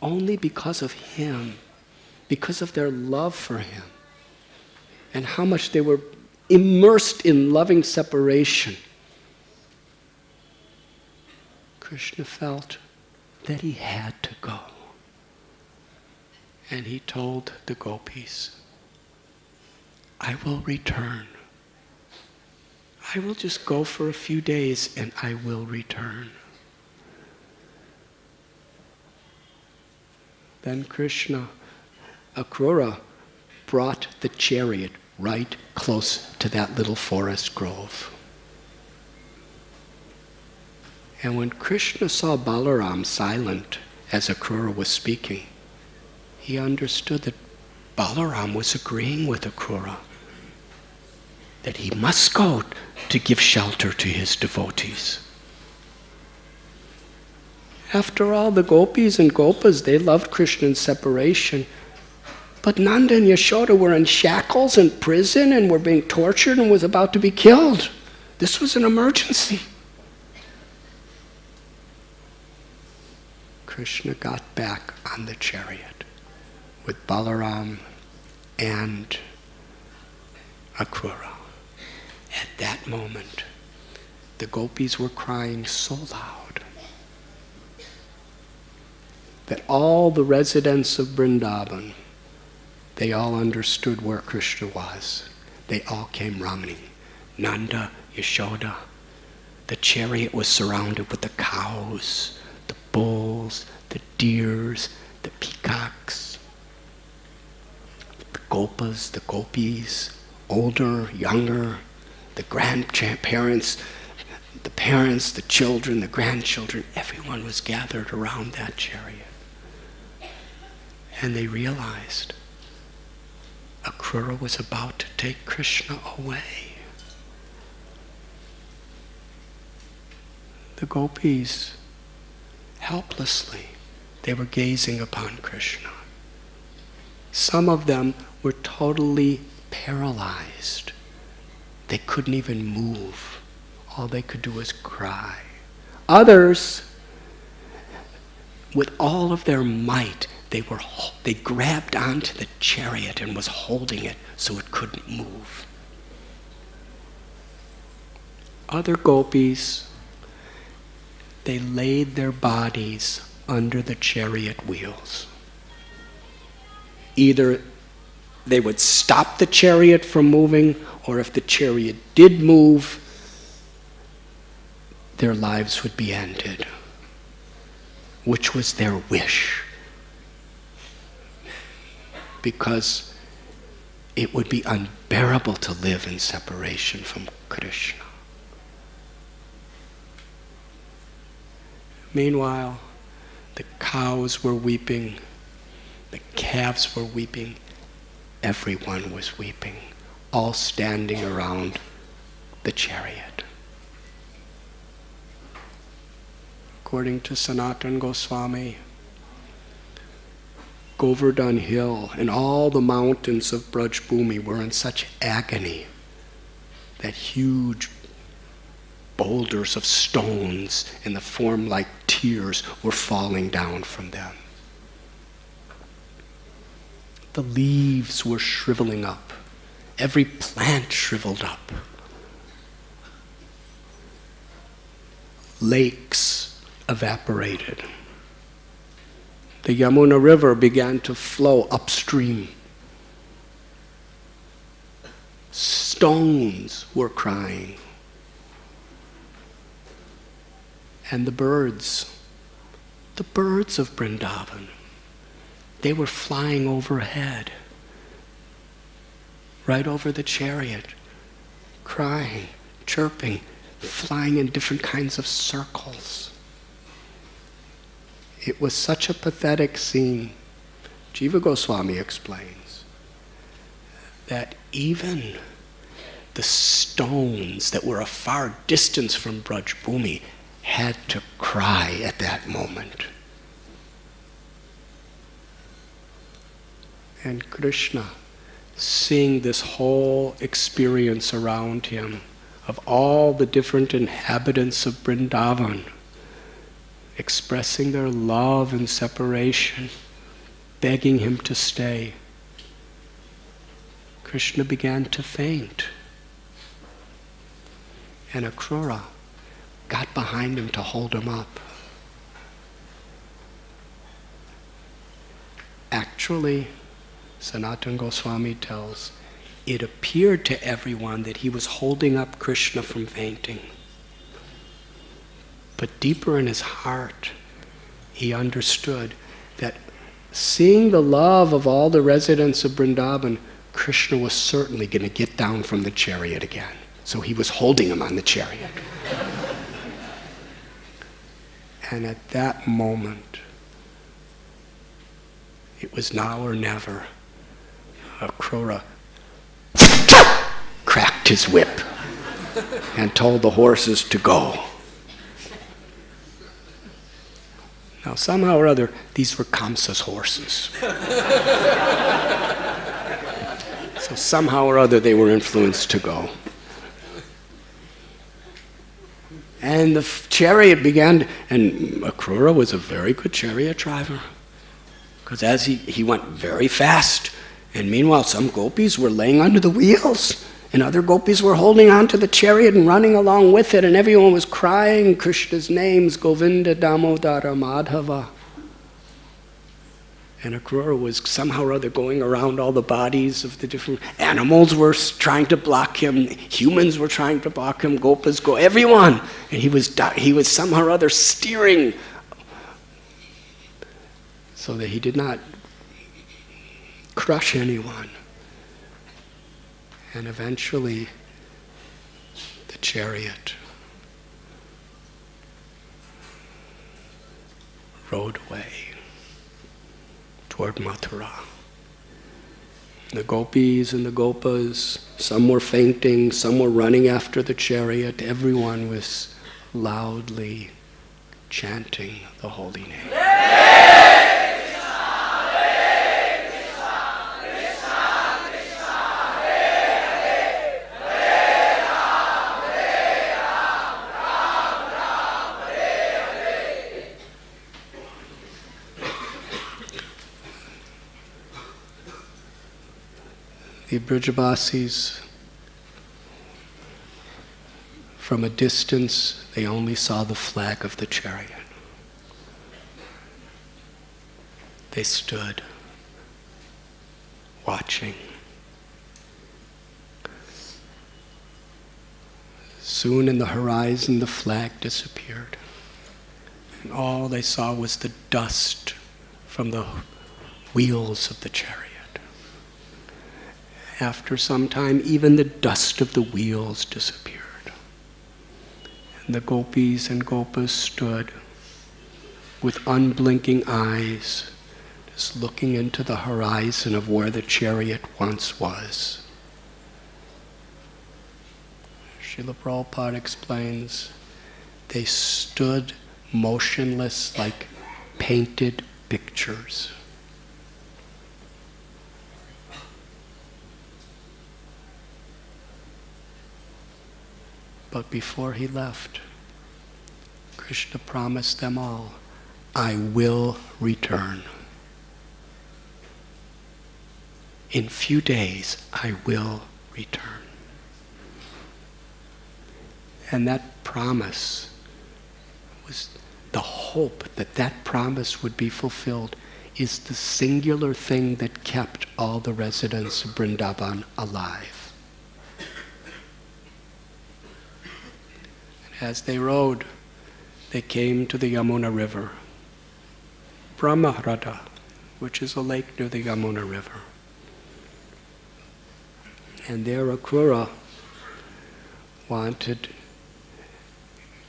only because of him, because of their love for him, and how much they were immersed in loving separation, Krishna felt that he had to go. And he told the gopis, I will return. I will just go for a few days and I will return. Then Akrura brought the chariot right close to that little forest grove. And when Krishna saw Balaram silent as Akrura was speaking, he understood that Balaram was agreeing with Akrura. that he must go to give shelter to his devotees. After all, the gopis and gopas, they loved Krishna's separation. But Nanda and Yashoda were in shackles in prison and were being tortured and was about to be killed. This was an emergency. Krishna got back on the chariot with Balaram and Akrura. At that moment, the gopis were crying so loud that all the residents of Vrindavan, they all understood where Krishna was. They all came running. Nanda, Yashoda. The chariot was surrounded with the cows, the bulls, the deers, the peacocks, the gopas, the gopis, older, younger, the grandparents, the parents, the children, the grandchildren. Everyone was gathered around that chariot. And they realized Akrura was about to take Krishna away. The gopis, helplessly, they were gazing upon Krishna. Some of them were totally paralyzed. They couldn't even move. All they could do was cry. Others, with all of their might, they grabbed onto the chariot and was holding it so it couldn't move. Other gopis, they laid their bodies under the chariot wheels. Either they would stop the chariot from moving, or if the chariot did move, their lives would be ended, which was their wish, because it would be unbearable to live in separation from Krishna. Meanwhile, the cows were weeping, the calves were weeping, everyone was weeping, all standing around the chariot. According to Sanatana Goswami, Govardhan Hill and all the mountains of Braj Bhumi were in such agony that huge boulders of stones in the form like tears were falling down from them. The leaves were shriveling up. Every plant shriveled up. Lakes evaporated. The Yamuna River began to flow upstream. Stones were crying. And the birds of Vrindavan, they were flying overhead, right over the chariot, crying, chirping, flying in different kinds of circles. It was such a pathetic scene. Jiva Goswami explains that even the stones that were a far distance from Braj Bhumi had to cry at that moment. And Krishna, seeing this whole experience around him of all the different inhabitants of Vrindavan expressing their love and separation, begging him to stay, Krishna began to faint. And Akrura got behind him to hold him up. Actually, Sanatana Goswami tells, it appeared to everyone that he was holding up Krishna from fainting. But deeper in his heart, he understood that seeing the love of all the residents of Vrindavan, Krishna was certainly going to get down from the chariot again. So he was holding him on the chariot. And at that moment, it was now or never. Akrura cracked cracked his whip and told the horses to go. Now, somehow or other, these were Kamsa's horses. So somehow or other, they were influenced to go. And the chariot began, and Akrura was a very good chariot driver, because as he went very fast, and meanwhile some gopis were laying under the wheels, and other gopis were holding on to the chariot and running along with it, and everyone was crying Krishna's names, Govinda, Damodara, Madhava. And Akrura was somehow or other going around all the bodies of the different animals were trying to block him, humans were trying to block him, gopas, everyone. And he was somehow or other steering so that he did not crush anyone. And eventually, the chariot rode away toward Mathura. The gopis and the gopas, some were fainting, some were running after the chariot. Everyone was loudly chanting the holy name. The Brijabasis, from a distance, they only saw the flag of the chariot. They stood, watching. Soon in the horizon, the flag disappeared. And all they saw was the dust from the wheels of the chariot. After some time, even the dust of the wheels disappeared. And the gopis and gopas stood with unblinking eyes, just looking into the horizon of where the chariot once was. Srila Prabhupada explains, they stood motionless like painted pictures. But before he left, Krishna promised them all, I will return. In few days, I will return. And that promise was the hope that that promise would be fulfilled is the singular thing that kept all the residents of Vrindavan alive. As they rode, they came to the Yamuna River, Brahmarada, which is a lake near the Yamuna River. And there Akrura wanted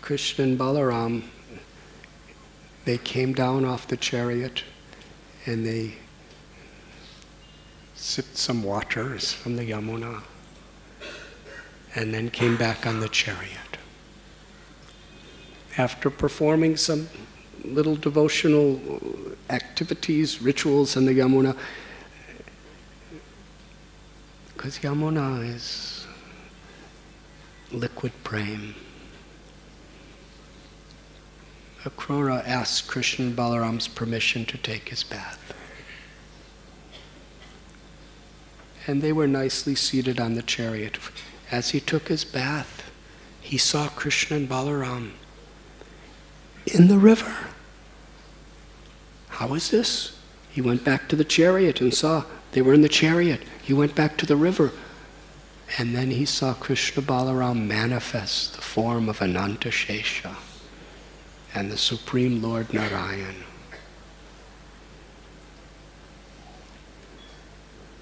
Krishna and Balaram. They came down off the chariot and they sipped some waters from the Yamuna and then came back on the chariot. After performing some little devotional activities, rituals in the Yamuna, because Yamuna is liquid prem. Akrura asked Krishna and Balaram's permission to take his bath. And they were nicely seated on the chariot. As he took his bath, he saw Krishna and Balaram in the river. How is this? He went back to the chariot and saw they were in the chariot. He went back to the river. And then he saw Krishna Balaram manifest the form of Ananta Shesha and the Supreme Lord Narayan.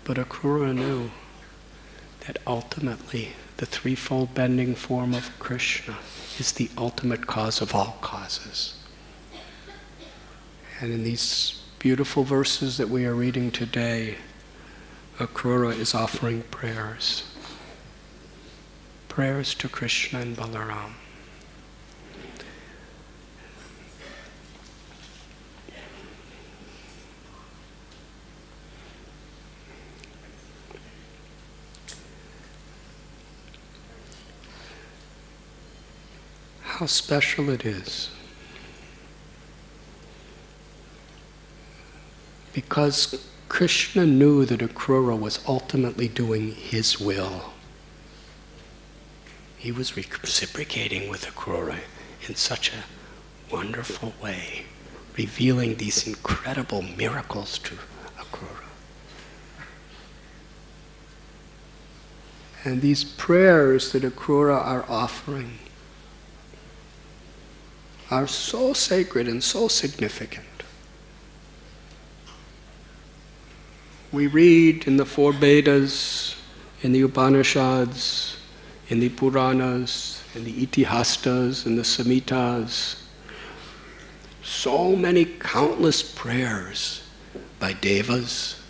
But Akrura knew that ultimately the threefold bending form of Krishna is the ultimate cause of all causes. And in these beautiful verses that we are reading today, Akrura is offering prayers. prayers to Krishna and Balaram. How special it is. Because Krishna knew that Akrura was ultimately doing his will. He was reciprocating with Akrura in such a wonderful way, revealing these incredible miracles to Akrura. And these prayers that Akrura are offering are so sacred and so significant. We read in the four Vedas, in the Upanishads, in the Puranas, in the Itihastas, in the Samhitas, so many countless prayers by devas,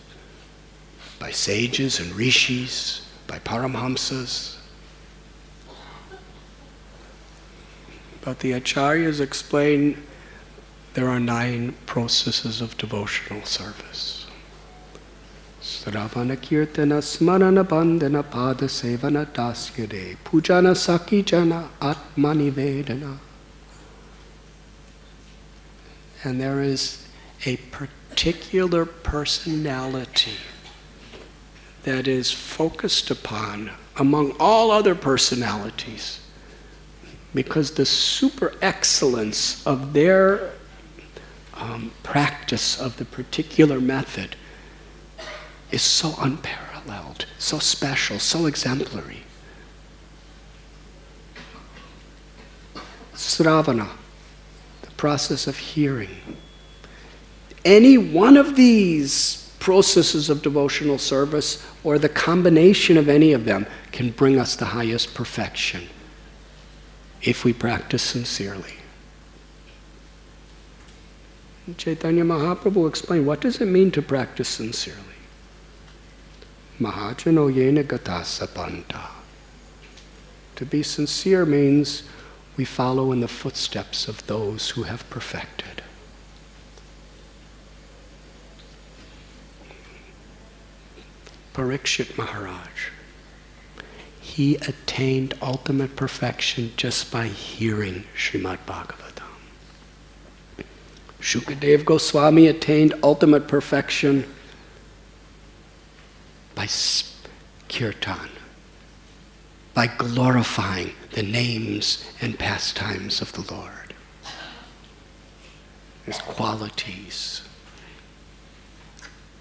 by sages and rishis, by paramhamsas. But the acharyas explain there are 9 processes of devotional service. Sravana kirtana smarana bandhana pada sevana dasyade pujana sakijana atmani vedana. And there is a particular personality that is focused upon among all other personalities, because the super excellence of their practice of the particular method is so unparalleled, so special, so exemplary. Sravana, the process of hearing. Any one of these processes of devotional service, or the combination of any of them, can bring us the highest perfection if we practice sincerely. Chaitanya Mahaprabhu explained, what does it mean to practice sincerely? Mahajano yena gata sapanta. To be sincere means we follow in the footsteps of those who have perfected. Parikshit Maharaj, he attained ultimate perfection just by hearing Srimad Bhagavatam. Shukadev Goswami attained ultimate perfection by kirtan, by glorifying the names and pastimes of the Lord, His qualities,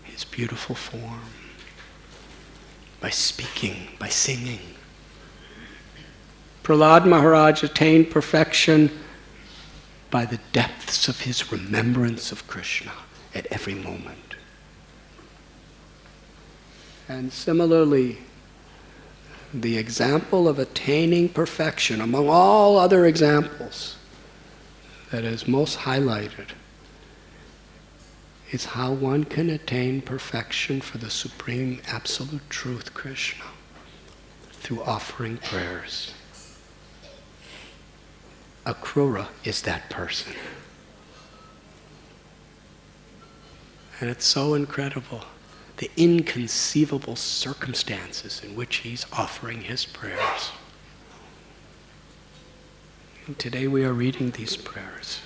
His beautiful form, by speaking, by singing. Prahlad Maharaj attained perfection by the depths of his remembrance of Krishna at every moment. And similarly, the example of attaining perfection among all other examples that is most highlighted is how one can attain perfection for the Supreme Absolute Truth, Krishna, through offering prayers. Akrura is that person. And it's so incredible, the inconceivable circumstances in which he's offering his prayers. And today we are reading these prayers.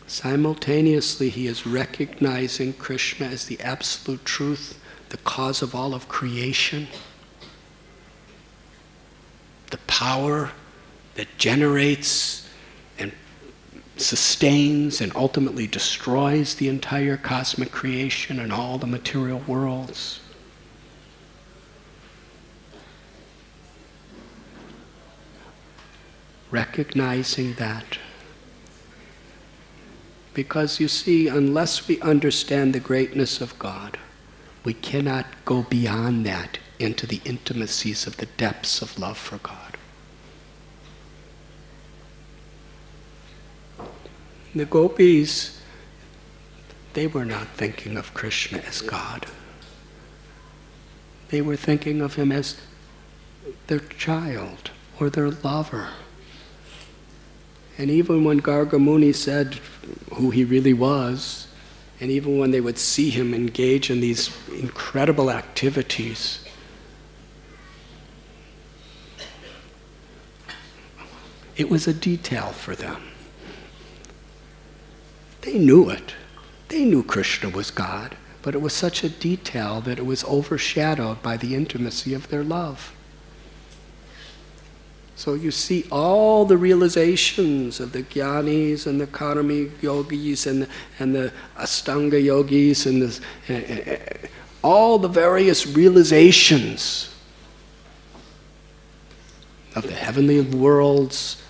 Simultaneously, he is recognizing Krishna as the absolute truth, the cause of all of creation, the power that generates and sustains and ultimately destroys the entire cosmic creation and all the material worlds. Recognizing that. Because you see, unless we understand the greatness of God, we cannot go beyond that into the intimacies of the depths of love for God. The gopis, they were not thinking of Krishna as God. They were thinking of him as their child or their lover. And even when Garga Muni said who he really was, and even when they would see him engage in these incredible activities, it was a detail for them. They knew it. They knew Krishna was God, but it was such a detail that it was overshadowed by the intimacy of their love. So you see all the realizations of the Jnanis and the Karmi yogis and the Astanga yogis and all the various realizations of the heavenly worlds,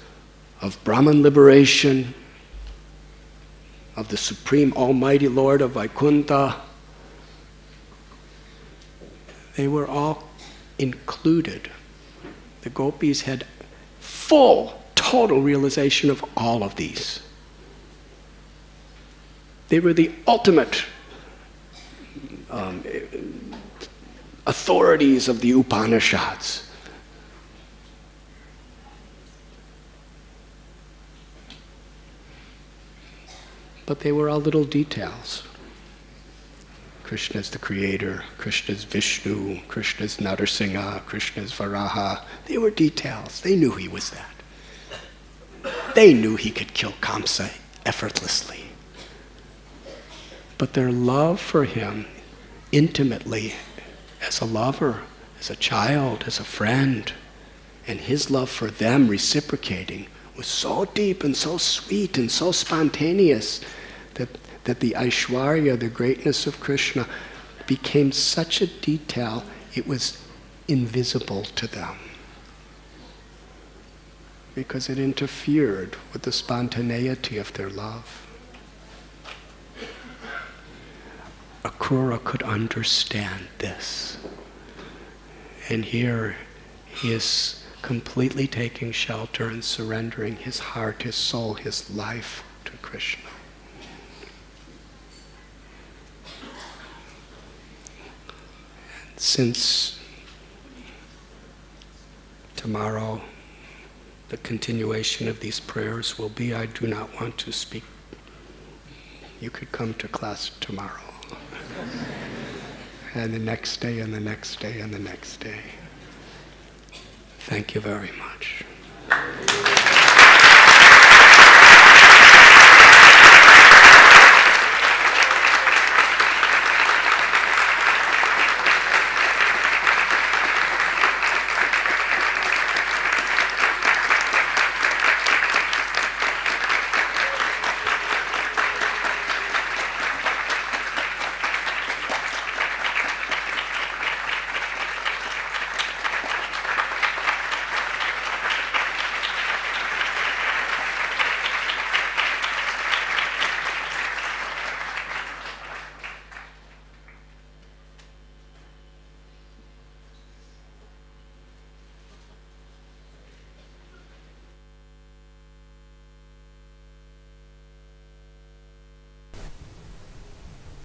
of Brahman liberation, of the Supreme Almighty Lord of Vaikuntha. They were all included. The gopis had full, total realization of all of these. They were the ultimate authorities of the Upanishads. But they were all little details. Krishna's the creator, Krishna's Vishnu, Krishna's Narasimha, Krishna's Varaha. They were details. They knew he was that. They knew he could kill Kamsa effortlessly. But their love for him intimately, as a lover, as a child, as a friend, and his love for them reciprocating, was so deep and so sweet and so spontaneous that the Aishwarya, the greatness of Krishna, became such a detail, it was invisible to them. Because it interfered with the spontaneity of their love. Akrura could understand this. And here he is completely taking shelter and surrendering his heart, his soul, his life to Krishna. And since tomorrow the continuation of these prayers will be, I do not want to speak. You could come to class tomorrow. And the next day, and the next day, and the next day. Thank you very much.